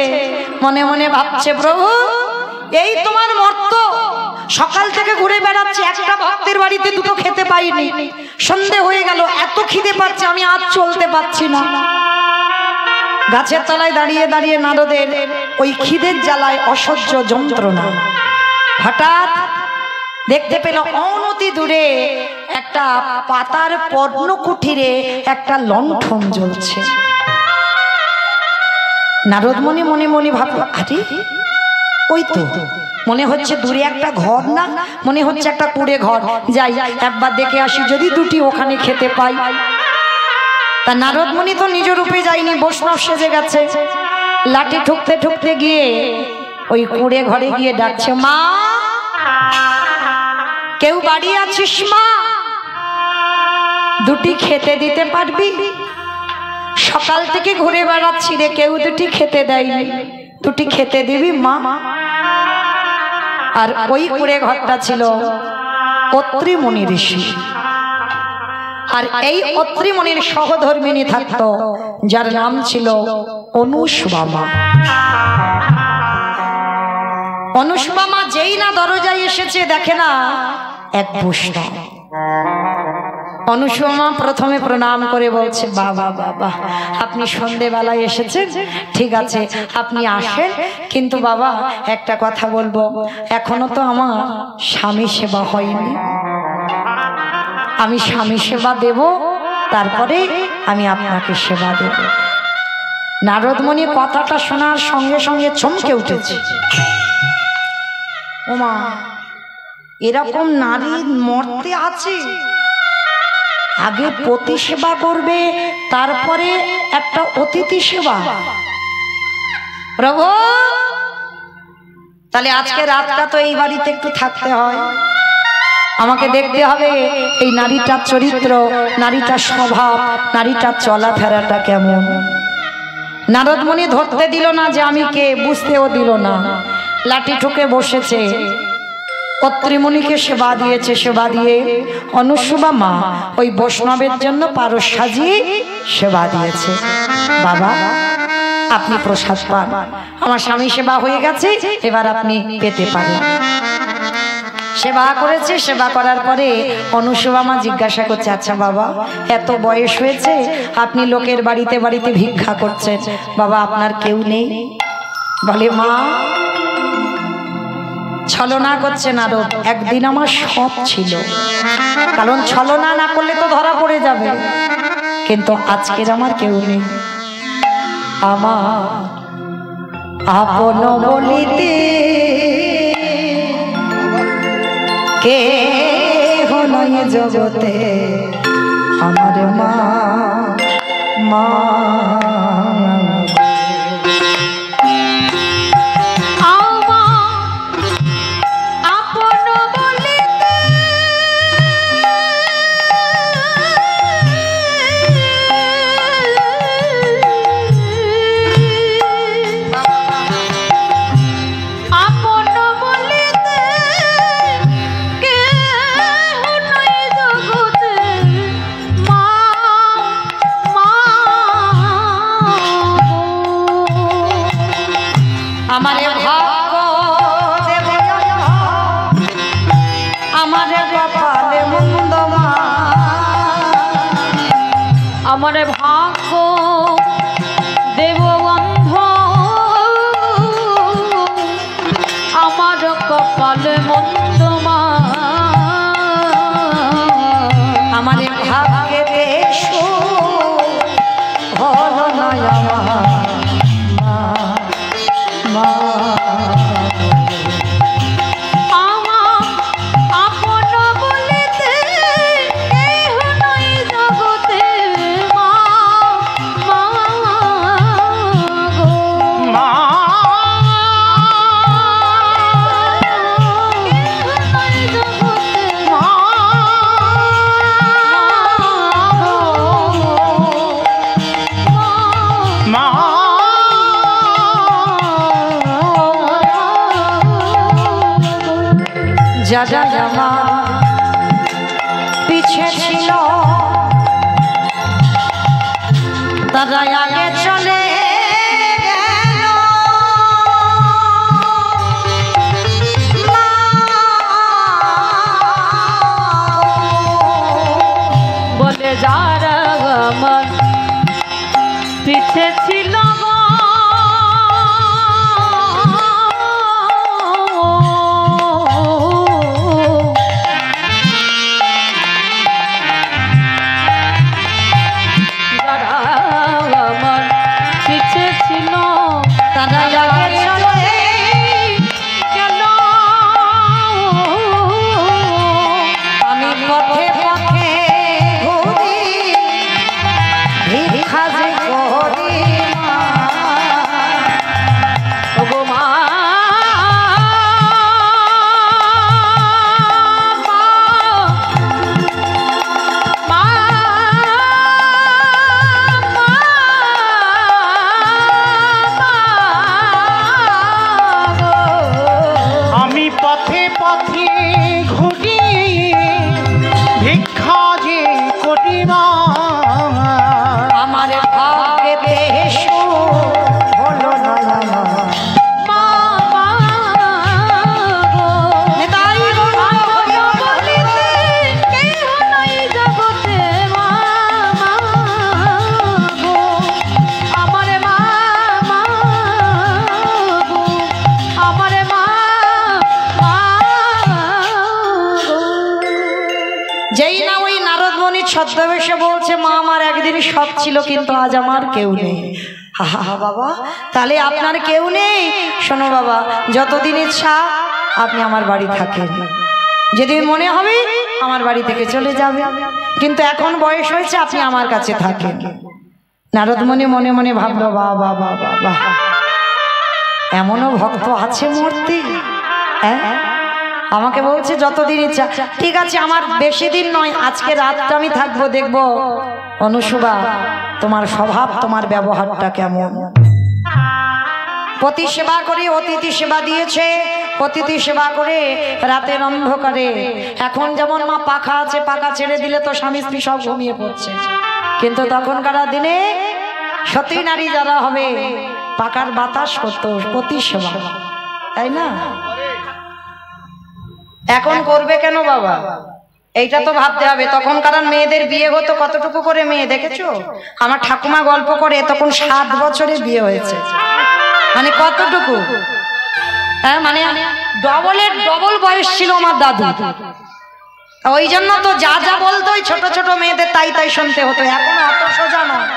মনে মনে ভাবছে, প্রভু এই তোমার মর্ত, সকাল থেকে ঘুরে বেড়াচ্ছে, একটা ভক্তের বাড়িতে দুটো খেতে পাইনি, সন্ধে হয়ে গেল, এত খিদে পাচ্ছে, আমি আজ চলতে পারছি না। গাছের তলায় দাঁড়িয়ে দাঁড়িয়ে নারদের ওই খিদের জ্বালায় অসহ্য যন্ত্রণা। হঠাৎ দেখতে পেল অনতি দূরে একটা পাতার পর্ণকুঠিরে একটা লণ্ঠন জ্বলছে। নারদ মনে মনে মনে ভাবল, আরে ওই তো মনে হচ্ছে দূরে একটা ঘর, না মনে হচ্ছে একটা কুড়ে ঘর, যাই একবার দেখে আসি, যদি দুটি ওখানে খেতে পাই। তা নারদ মুনি তো নিজ রূপে যায়নি, বৈষ্ণব সেজে গেছে। লাঠি ঠুকতে ঠুকতে গিয়ে ওই কুড়ে ঘরে গিয়ে ডাকছে, মা কেউ বাড়ি আছিস মা, দুটি খেতে দিতে পারবি? সকাল থেকে ঘুরে বেড়াচ্ছি রে, কেউ দুটি খেতে দেয়নি, দুটি খেতে দিবি মা? আর ওই কুড়ে ঘরটা ছিল অত্রি মুনি ঋষি। আর এই অত্রি মুনির সহধর্মিনী থাকতো, যার নাম ছিল অনুসুমা। অনুসুমা যেই না দরজায় এসেছে, দেখে না এক বৈষ্ণব। অনুসুমা প্রথমে প্রণাম করে বলছে, বাবা বাবা আপনি সন্ধেবেলায় এসেছেন, ঠিক আছে আপনি আসেন, কিন্তু বাবা একটা কথা বলবো, এখনো তো আমার স্বামী সেবা হয়নি, আমি স্বামী সেবা দেব, তারপরে আমি আপনাকে সেবা দেব। নারদমণি কথাটা শোনার সঙ্গে সঙ্গে চমকে উঠেছে। ওমা, এরকম নারী মর্তে আছে? আগে পতি সেবা করবে, তারপরে একটা অতিথি সেবা। প্রভু তাহলে আজকে রাতটা তো এই বাড়িতে একটু থাকতে হয়, আমাকে দেখতে হবে এই নারীটার চরিত্র, নারীটার স্বভাব, নারীটার চলাফেরাটা কেমন। নারদমণি ধরতে দিল না যে আমি কে, বুঝতেও দিল না, লাঠি ঠুকে বসেছে। অত্রিমুনিকে সেবা দিয়েছে, সেবা দিয়ে অনুসুমা মা ওই বৈষ্ণবের জন্য পারস সাজিয়ে সেবা দিয়েছে। বাবা আপনি প্রসাদ পান, আমার স্বামী সেবা হয়ে গেছে, এবার আপনি পেতে পারেন। সেবা করেছে, সেবা করার পরে অনুসুমা মা জিজ্ঞাসা করছে, আচ্ছা বাবা এত বয়স হয়েছে, আপনি লোকের বাড়িতে বাড়িতে ভিক্ষা করছেন, বাবা আপনার কেউ নেই? বলে, মা ছলনা করছে নারদ, একদিন আমার সৎ ছিল, কারণ ছলনা না করলে তো ধরা পড়ে যাবে, কিন্তু আজকের আমার কেউ নেই। আমার আপন বলিতে কেহ নাই জগতে, আমার মা মা। আমারে ভাগ্য দেব, আমারে কপালে মন্দ মা, আমারে ভাগ্য দেব বন্ধ, আমার কপালে মন্দ মা, আমারে ভাগ্যে দেশ হলো না আমার মা মা। আমার আপন তারা আগে চলে গেল বলে যারা আমার পিছে ছিল ছদ্মবেশে বলছে মা আমার একদিন সব ছিল কিন্তু আজ আমার কেউ নেই। হা বাবা তাহলে আপনার কেউ নেই? শোনো বাবা, যতদিন ইচ্ছা আপনি আমার বাড়ি থাকেন, যেদিন মনে হবে আমার বাড়ি থেকে চলে যাবে, কিন্তু এখন বয়স হয়েছে আপনি আমার কাছে থাকেন। নারদমণি মনে মনে ভাবলো বাবা বাবা বাবা, এমনও ভক্ত আছে মূর্তি, হ্যাঁ আমাকে বলছে যতদিন ইচ্ছা। ঠিক আছে, আমার বেশি দিন নয়, আজকে রাতটা আমি থাকবো, দেখবো অনুসুবা তোমার স্বভাব তোমার ব্যবহারটা কেমন। পতি সেবা করে অতিথি সেবা দিয়েছে, অতিথি সেবা করে রাতের অন্ধকারে। এখন যেমন মা পাখা আছে, পাখা ছেড়ে দিলে তো স্বামী স্ত্রী সব ঘুমিয়ে পড়ছে, কিন্তু তখনকার দিনে সতী নারী যারা হবে পাকার বাতাস করতো, পতি সেবা, তাই না? এখন করবে কেন বাবা? এইটা তো ভাবতে হবে। তখনকার মেয়েদের বিয়ে হতো কতটুকু করে মেয়ে দেখেছো? আমার ঠাকুমা গল্প করে তখন 7 বছরে বিয়ে হয়েছে, মানে কতটুকু, হ্যাঁ মানে ডবল বয়স ছিল আমার দাদু। ওই জন্য তো যা যা বলতো ওই ছোট ছোট মেয়েদের তাই তাই শুনতে হতো। এখন অত সোজা নয়,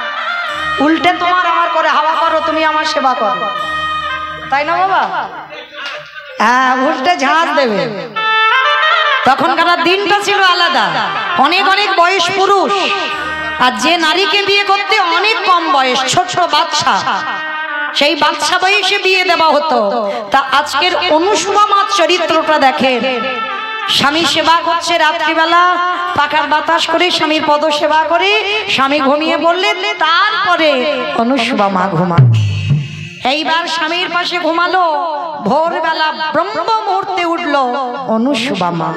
উল্টে তোমার আমার করে হাওয়া করো, তুমি আমার সেবা করো, তাই না বাবা? হ্যাঁ, উল্টে ঝাঁজ দেবে। তখনকার দিনটা ছিল আলাদা, অনেক অনেক বয়স পুরুষ, আর যে নারীকে বিয়ে করতে অনেক কম বয়স, ছোট বাচ্চা, সেই বাচ্চা বয়সে বিয়ে দেওয়া হতো। তা আজকের অনুসুবা মার চরিত্রটা দেখেন, স্বামী সেবা করছে রাত্রিবেলা, পাখার বাতাস করে স্বামীর পদ সেবা করে, স্বামী ঘুমিয়ে পড়লেন, তারপরে অনুসুবা মা ঘুমান। এইবার স্বামীর পাশে ঘুমালো, ভোরবেলা ব্রহ্ম মুহূর্তে উঠলো অনুসুবা মা।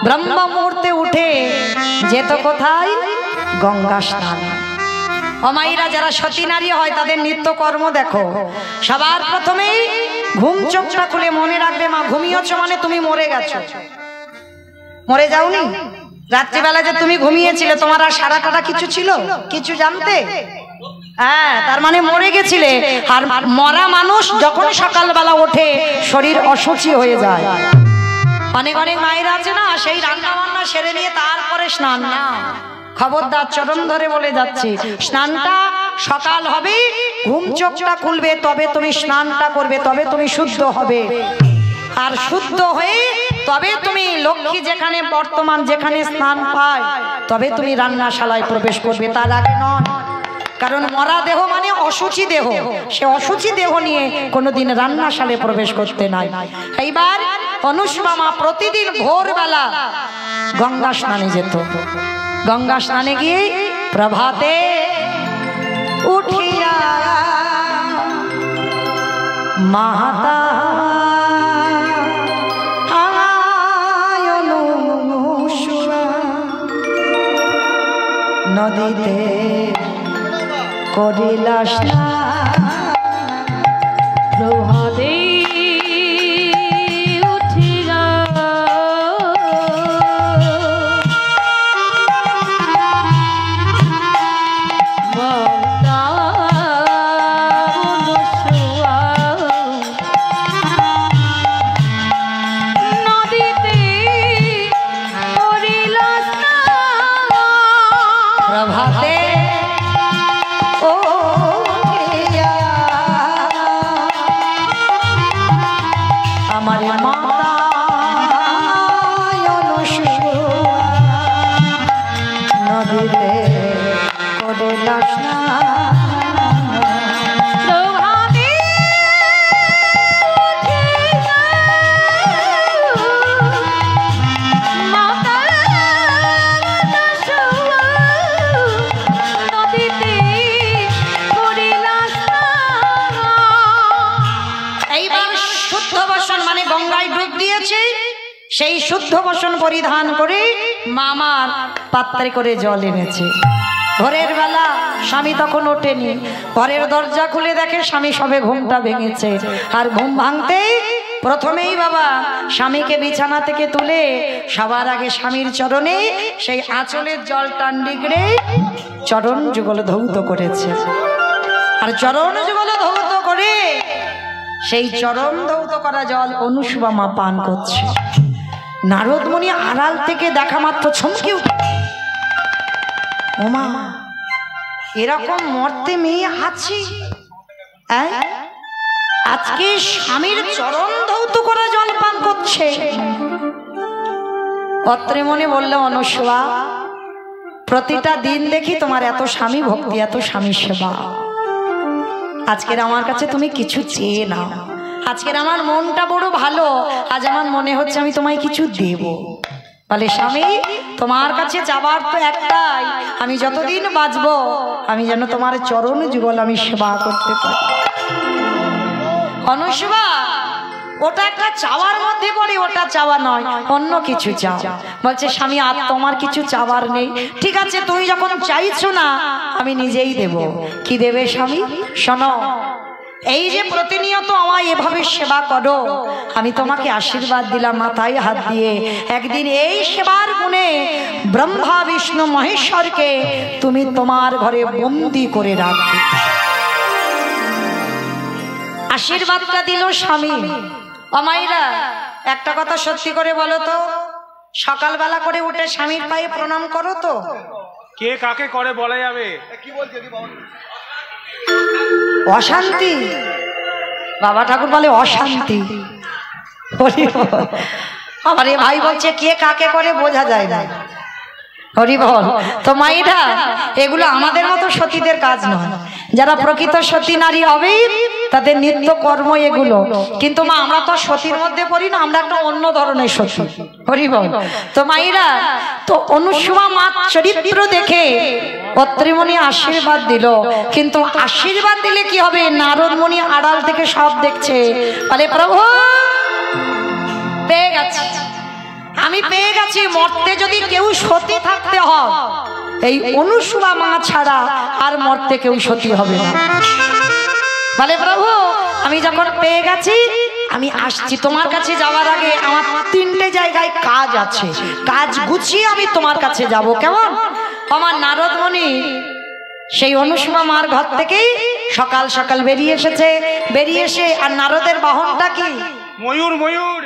ব্রহ্ম মুহূর্তে উঠে যেত কোথায়? গঙ্গা স্নান। অমাইরা যারা সতী নারী হয় তাদের নিত্য কর্ম দেখো। সবার প্রথমেই ঘুম চোখটা খুলে মনে রাখবে মা ঘুমিয়েছো মানে তুমি মরে গেছো। মরে যাওনি? রাত্রিবেলা যে তুমি ঘুমিয়েছিলে তোমার আর সারাটা কিছু ছিল? কিছু জানতে? হ্যাঁ, তার মানে মরে গেছিলে। আর মরা মানুষ যখন সকালবেলা ওঠে শরীর অসুচি হয়ে যায়। অনেক অনেক মায়েরা আছে না, সেই রান্না বান্না সেরে নিয়ে তারপরে স্নান। না, খবরদার, চরণ ধরে বলে যাচ্ছি, স্নানটা সকাল হবে, ঘুম চোখটা খুলবে তবে তুমি স্নানটা করবে, তবে তুমি শুদ্ধ হবে। আর শুদ্ধ হয়ে তবে তুমি লক্ষ্মী যেখানে বর্তমান যেখানে স্নান পায় তবে তুমি রান্নাশালায় প্রবেশ করবে, তার আগে নয়। কারণ মরা দেহ মানে অসুচি দেহ, সে অসুচি দেহ নিয়ে কোনোদিন রান্নাশালে প্রবেশ করতে নাই। এইবার অনুসুবা মা প্রতিদিন ভোরবেলা গঙ্গা স্নানে যেত। গঙ্গা স্নানে গিয়ে প্রভাতে উঠিয়া মাতা নদীতে করিলাস না প্রভাতে উঠিয়া প্রভাতে ও আমার মাতা নদীতে করিলাস না সেই শুদ্ধ বসন পরিধান করে মামার পাত্রে করে জল এনেছে। ভোরের বেলা স্বামী তখন ওঠেনি, ঘরের দরজা খুলে দেখে স্বামী সবে ঘুমটা ভেঙেছে। আর ঘুম ভাঙতে প্রথমেই বাবা স্বামীকে বিছানা থেকে তুলে সবার আগে স্বামীর চরণে সেই আঁচলের জল টান ডিগড়ে চরণ যুগল ধৌত করেছে। আর চরণ যুগল ধৌত করে সেই চরণ ধৌত করা জল অনুসুয়া মা পান করছে। নারদমণি আড়াল থেকে দেখা মাত্র চমকে উঠে, ওমা এরকম মরতে মেয়ে আছে, আজকে স্বামীর চরণ ধৌত করা জল পান করছে। অত্রে মনে বলল, অনুসুয়া প্রতিটা দিন দেখি তোমার এত স্বামী ভক্তি, এত স্বামী সেবা, আজকের আমার কাছে তুমি কিছু চেয়ে নাও। আজকের আমার মনটা বড় ভালো, আজ আমার মনে হচ্ছে আমি তোমায় কিছু দেব। বলে, স্বামী তোমার কাছে যাবার তো একটাই, আমি যতদিন বাঁচবো আমি যেন তোমার চরণ যুগল আমি সেবা করতে পারি। অনুসুয়া ওটা একটা চাওয়ার মধ্যে পড়ে, ওটা চাওয়া নয়, অন্য কিছু চাও। বলছে, স্বামী আর তোমার কিছু চাওয়ার নেই, ঠিক আছে তুমি যখন চাইছো না আমি নিজেই দেব। কি দেবে স্বামী? শোনো, এই যে প্রতিনিয়ত আমায় এভাবে সেবা করো, আমি তোমাকে আশীর্বাদ দিলাম মাথায় হাত দিয়ে, একদিন এই সেবার গুণে ব্রহ্মা বিষ্ণু মহেশ্বরকে তুমি তোমার ঘরে বন্দি করে রাখবে। আশীর্বাদটা দিল স্বামী। অমাইরা একটা কথা সত্যি করে বলো তো, সকালবেলা করে উঠে স্বামীর পায়ে প্রণাম করো তো? কে কাকে করে বলা যাবে? অশান্তি, বাবা ঠাকুর বলে অশান্তি। আমার এ ভাই বলছে কে কাকে করে বোঝা যায় না। হরি বল। তো মাইরা এগুলো আমাদের মতো সতীদের কাজ নয়, যারা প্রকৃত সতী নারী হবে তাদের নিত্য কর্ম এগুলো। কিন্তু মা আমরা তো সতীর মধ্যে পড়ি না, আমরা একটা অন্য ধরনের সতী। হরি বল। তো মাইরা তো অনুসুয়া মা চরিত্র দেখে অত্রিমণি আশীর্বাদ দিল, কিন্তু আশীর্বাদ দিলে কি হবে? নারদমণি আড়াল থেকে সব দেখছে, বলে প্রভু পেয়ে গেছি, আমি পেয়ে গেছি। মরতে যদি কেউ সতী থাকতে হয় এই অনুসুয়া মা ছাড়া আর মরতে কেউ সতী হবে না। বলে প্রভু আমি যখন পেয়ে গেছি আমি আসছি, তোমার কাছে যাওয়ার আগে আমার 3টে জায়গায় কাজ আছে, কাজ গুছিয়ে আমি তোমার কাছে যাব। কেমন? আমার নারদমণি সেই অনুসুয়া মার ঘর থেকেই সকাল সকাল বেরিয়ে এসেছে। বেরিয়ে এসে আর নারদের বাহনটা কি? ময়ূর। ময়ূর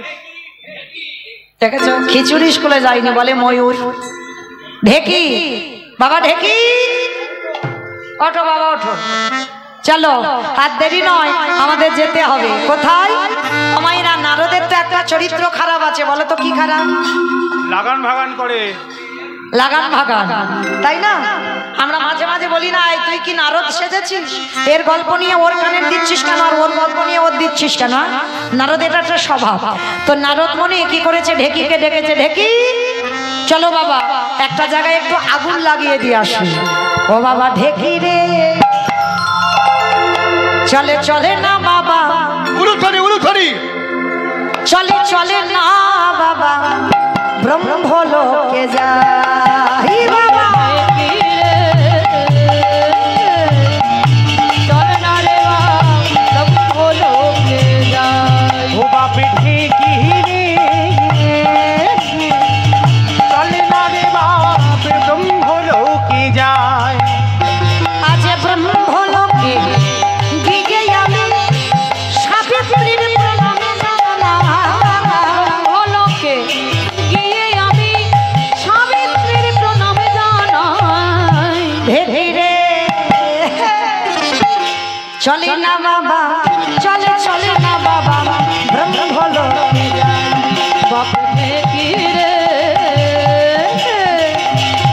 দেখেছো? খিচুড়ি স্কুলে যায়নি, বলে ময়ূর। ঢেকি, বাবা ঢেকি, ওঠো বাবা ওঠো, চলো আর দেরি নয়, আমাদের যেতে হবে। কোথায়? আমাইরা নারদের তো একটা চরিত্র খারাপ আছে, বলো তো কি খারাপ? লাগান ভাগান করে। লাগান ভাগান, তাই না? আমরা মাঝে মাঝে বলি না, তুই কি নারদ সেজেছিস, এর গল্প নিয়ে ওর কানে দিচ্ছিস কেন, আর ওর গল্প নিয়ে ওর দিচ্ছিস কেন? নারদ এটা একটা স্বভাব। তো নারদ মনে কি করেছে? ঢেকিকে ডেকেছে, ঢেকি চলো বাবা একটা জায়গায় একটু আগুন লাগিয়ে দিয়ে আসি। ও বাবা ঢেকি রে, চলে চলে না বাবা, চলে চলে না বাবা, ব্রহ্মলোকে যাই বাবা। ব্রহ্মলোকে গিয়ে আমি সাবিত্রীর প্রণামে ব্রহ্মলোকে গিয়ে আমি সাবিত্রীর প্রণামে জানাই। ধীরে চলে না বাবা, চলে চলে না বাবা ব্রহ্মলোকে যাই। বাপে ঢেকি রে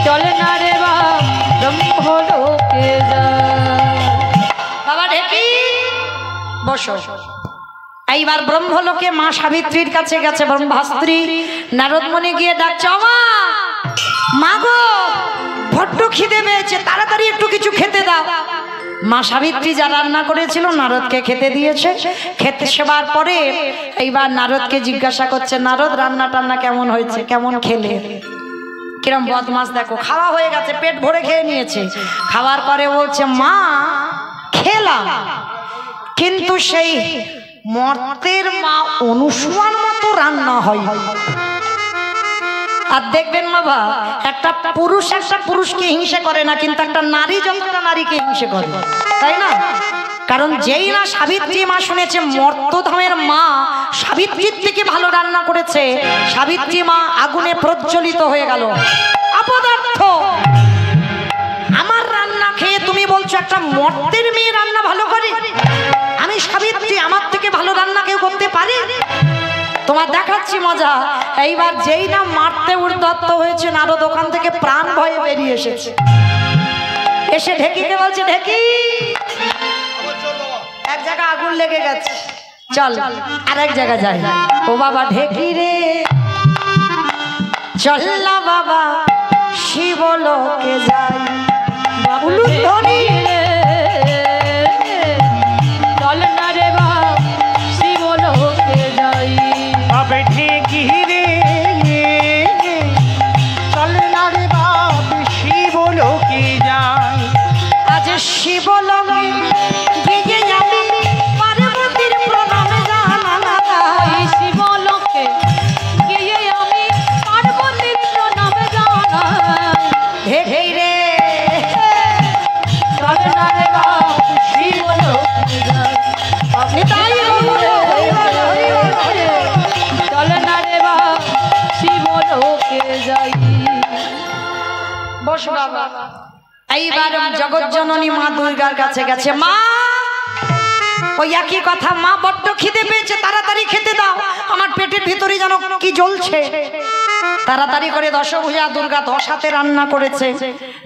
চলে না রে বাপ ব্রহ্মলোকে যায়। বাবা ঢেকি বসো। এইবার ব্রহ্মলোকে মা সাবিত্রীর কাছে গেছে ব্রহ্মাস্ত্রী। নারদমণি গিয়ে ডাকছে, মা মা গো বড্ড খিদে পেয়েছে, তাড়াতাড়ি একটু কিছু খেতে দাও। মা সাবিত্রী যা রান্না করেছিল নারদকে খেতে দিয়েছে। খেতে সেবার পরে এইবার নারদকে জিজ্ঞাসা করছে, নারদ রান্না টান্না কেমন হয়েছে, কেমন খেলে? কিরম বদমাস দেখো, খাওয়া হয়ে গেছে, পেট ভরে খেয়ে নিয়েছে। খাওয়ার পরে বলছে, মা খেলাম, কিন্তু সেই মর্তের মা অনুসূয়ার মতো রান্না হয়। আর দেখবেন বাবা, একটা পুরুষকে হিংসে করে না, কিন্তু একটা নারী যতটা নারীকে হিংসে করে, তাই না? কারণ যেই না সাবিত্রী মা শুনেছে মর্তধামের মা সাবিত্রীর থেকে ভালো রান্না করেছে, সাবিত্রী মা আগুনে প্রজ্বলিত হয়ে গেল। অপদার্থ, আমার রান্না খেয়ে তুমি বলছো একটা মর্তের মেয়ে রান্না ভালো করে? আমি সাবিত্রী, আমার থেকে ভালো রান্না কেউ করতে পারে? তোমার দেখাচ্ছি মজা। এইবার যেই না মারতে উদ্যত হয়েছে, নারদ ওখান থেকে প্রাণ ভয়ে বেরিয়ে এসেছে। এসে ঢেকিকে বলছে, ঢেকি এক জায়গায় আগুন লেগে গেছে, চল আর এক জায়গায় যাই। ও বাবা ঢেকি রে চল না বাবা শিবলোকে যাই। বাবুলু ধনী চল না রে বাপ শিবলোকে যাই। বাপে ঢেকি রে চল না রে বাপ শিবলোকে যাই। আজ শিবলোকে গিয়ে আমি পার্বতীর প্রণামে জানাই। শিবলোকে গিয়ে আমি পার্বতীর প্রণামে জানাই। ঢেকি রে চল না রে বাপ শিবলোকে যাই। আপনি তাই চল না রে বাপ শিবলোকে যাই। বসো বাবা। এইবার জগৎ জননী মা দুর্গার কাছে গেছে। মা ওই একই কথা, মা বড্ড খিদে পেয়েছে, তাড়াতাড়ি খেতে দাও, আমার পেটের ভিতরে যেন কি জ্বলছে। তাড়াতাড়ি করে দশভুজা দুর্গা 10 হাতে রান্না করেছে,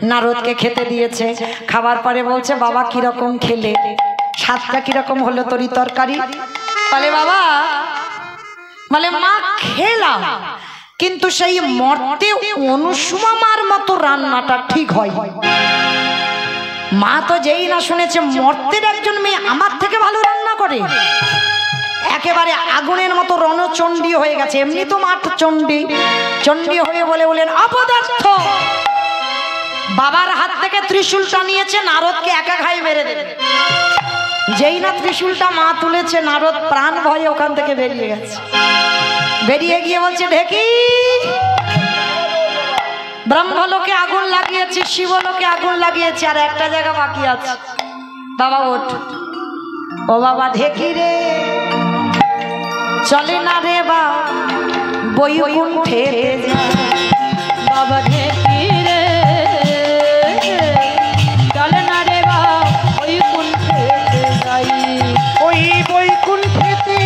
নারদকে খেতে দিয়েছে। খাবার পরে বলছে, বাবা কিরকম খেলে, স্বাদটা কিরকম হলো তরি তরকারি? বলে বাবা, বলে মা খেলাম, কিন্তু সেই মর্তে অনুসূয়া মার মতো রান্নাটা ঠিক হয়। মা তো যেই না শুনেছে মর্তের একজন মেয়ে আমার থেকে ভালো রান্না করে, একেবারে আগুনের মতো রণচণ্ডী হয়ে গেছে। এমনি তো মাঠ চণ্ডী হয়ে বলেন, অপদার্থ, বাবার হাত থেকে ত্রিশূলটা নিয়েছে, নারদকে একা ঘায়ে মেরে দেবে। যেই না ত্রিশূলটা মা তুলেছে, নারদ প্রাণ ভয়ে ওখান থেকে বেরিয়ে গেছে। বেরিয়ে গিয়ে বলছে, ঢেকি ব্রহ্মলোকে আগুন লাগিয়েছে, শিবলোকে আগুন লাগিয়েছে, আর একটা জায়গা বাকি আছে। বাবা ওঠ। ও বাবা ঢেকি রে চলে না রে বা বৈকুণ্ঠে বাবা ঢেকি রে চল না রে বাপ বৈকুণ্ঠে যাই। ওই বৈকুণ্ঠেতে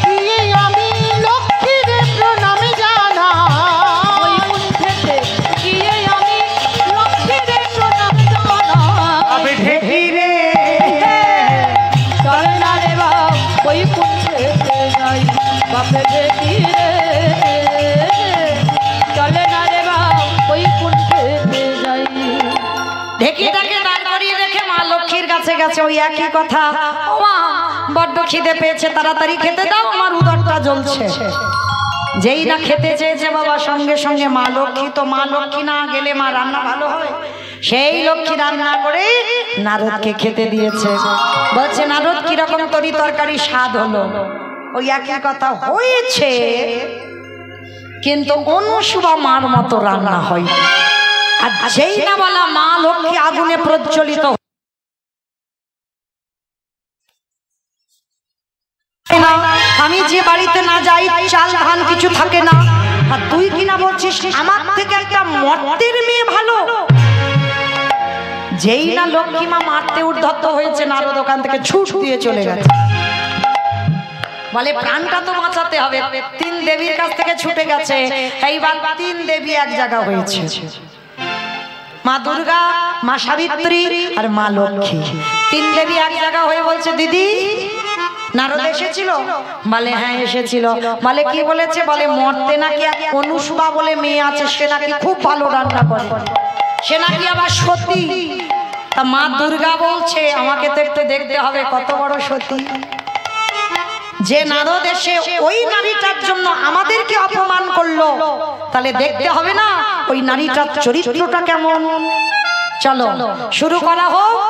গিয়ে আমি লক্ষ্মীর প্রণামে জানাই। বৈকুণ্ঠেতে গিয়ে আমি লক্ষ্মীর প্রণামে জানাই। বাপে ঢেকি রে চল না রে বাপ বৈকুণ্ঠেতে যাই। বাপে ঢেকি রে চলে না রে বাপ বৈকুণ্ঠেতে যাই। ঢেকিটাকে দাঁড় করিয়ে রেখে মা লক্ষ্মীর কাছে গেছে, ওই একই কথা। ও মা বড্ড খিদে পেয়েছে, তাড়াতাড়ি খেতে দাও, আমার উদরটা জ্বলছে। যেই না খেতে চেয়েছে বাবা, সঙ্গে সঙ্গে মা লক্ষ্মী, তো মা লক্ষ্মী না গেলে মা রান্না ভালো হয়, সেই লক্ষ্মী রান্না করে নারদকে খেতে দিয়েছে। বলছে, নারদ কিরকম তরি তরকারি স্বাদ হলো? ওই একই কথা হয়েছে, কিন্তু অনুসূয়া মার মতো রান্না হয়। আর যেই না বলা মা লক্ষ্মী আগুনে প্রজ্বলিত আমি যে বাড়িতে না যাই চাল ধান কিছু থাকে না, আর তুই কিনা বলছিস আমার থেকে একটা মর্তের মেয়ে ভালো। যেই না লক্ষ্মী মা মারতে উদ্ধত হয়েছে, নারদ ওখান থেকে ছুট দিয়ে চলে গেছে। বলে প্রাণটা তো বাঁচাতে হবে, তিন দেবীর কাছ থেকে ছুটে গেছে। এইবার তিন দেবী এক জায়গা হয়েছে, মা দুর্গা, মা সাবিত্রী আর মা লক্ষ্মী। তিন দেবী এক জায়গা হয়ে বলছে দিদি নারদ এসেছিল? বলে হ্যাঁ এসেছিল। বলে কি বলেছে? বলে মর্তে নাকি এক অনুসুবা বলে মেয়ে আছে, সে নাকি খুব ভালো রান্না করে, সে নাকি আবার সতী। তা মা দুর্গা বলছে আমাকে তো একটু দেখতে হবে কত বড় সতী। যে নারদ এসে ওই নারীটার জন্য আমাদেরকে অপমান করলো, তাহলে দেখতে হবে না ওই নারীটার চরিত্রটা কেমন। চলো শুরু করা হোক।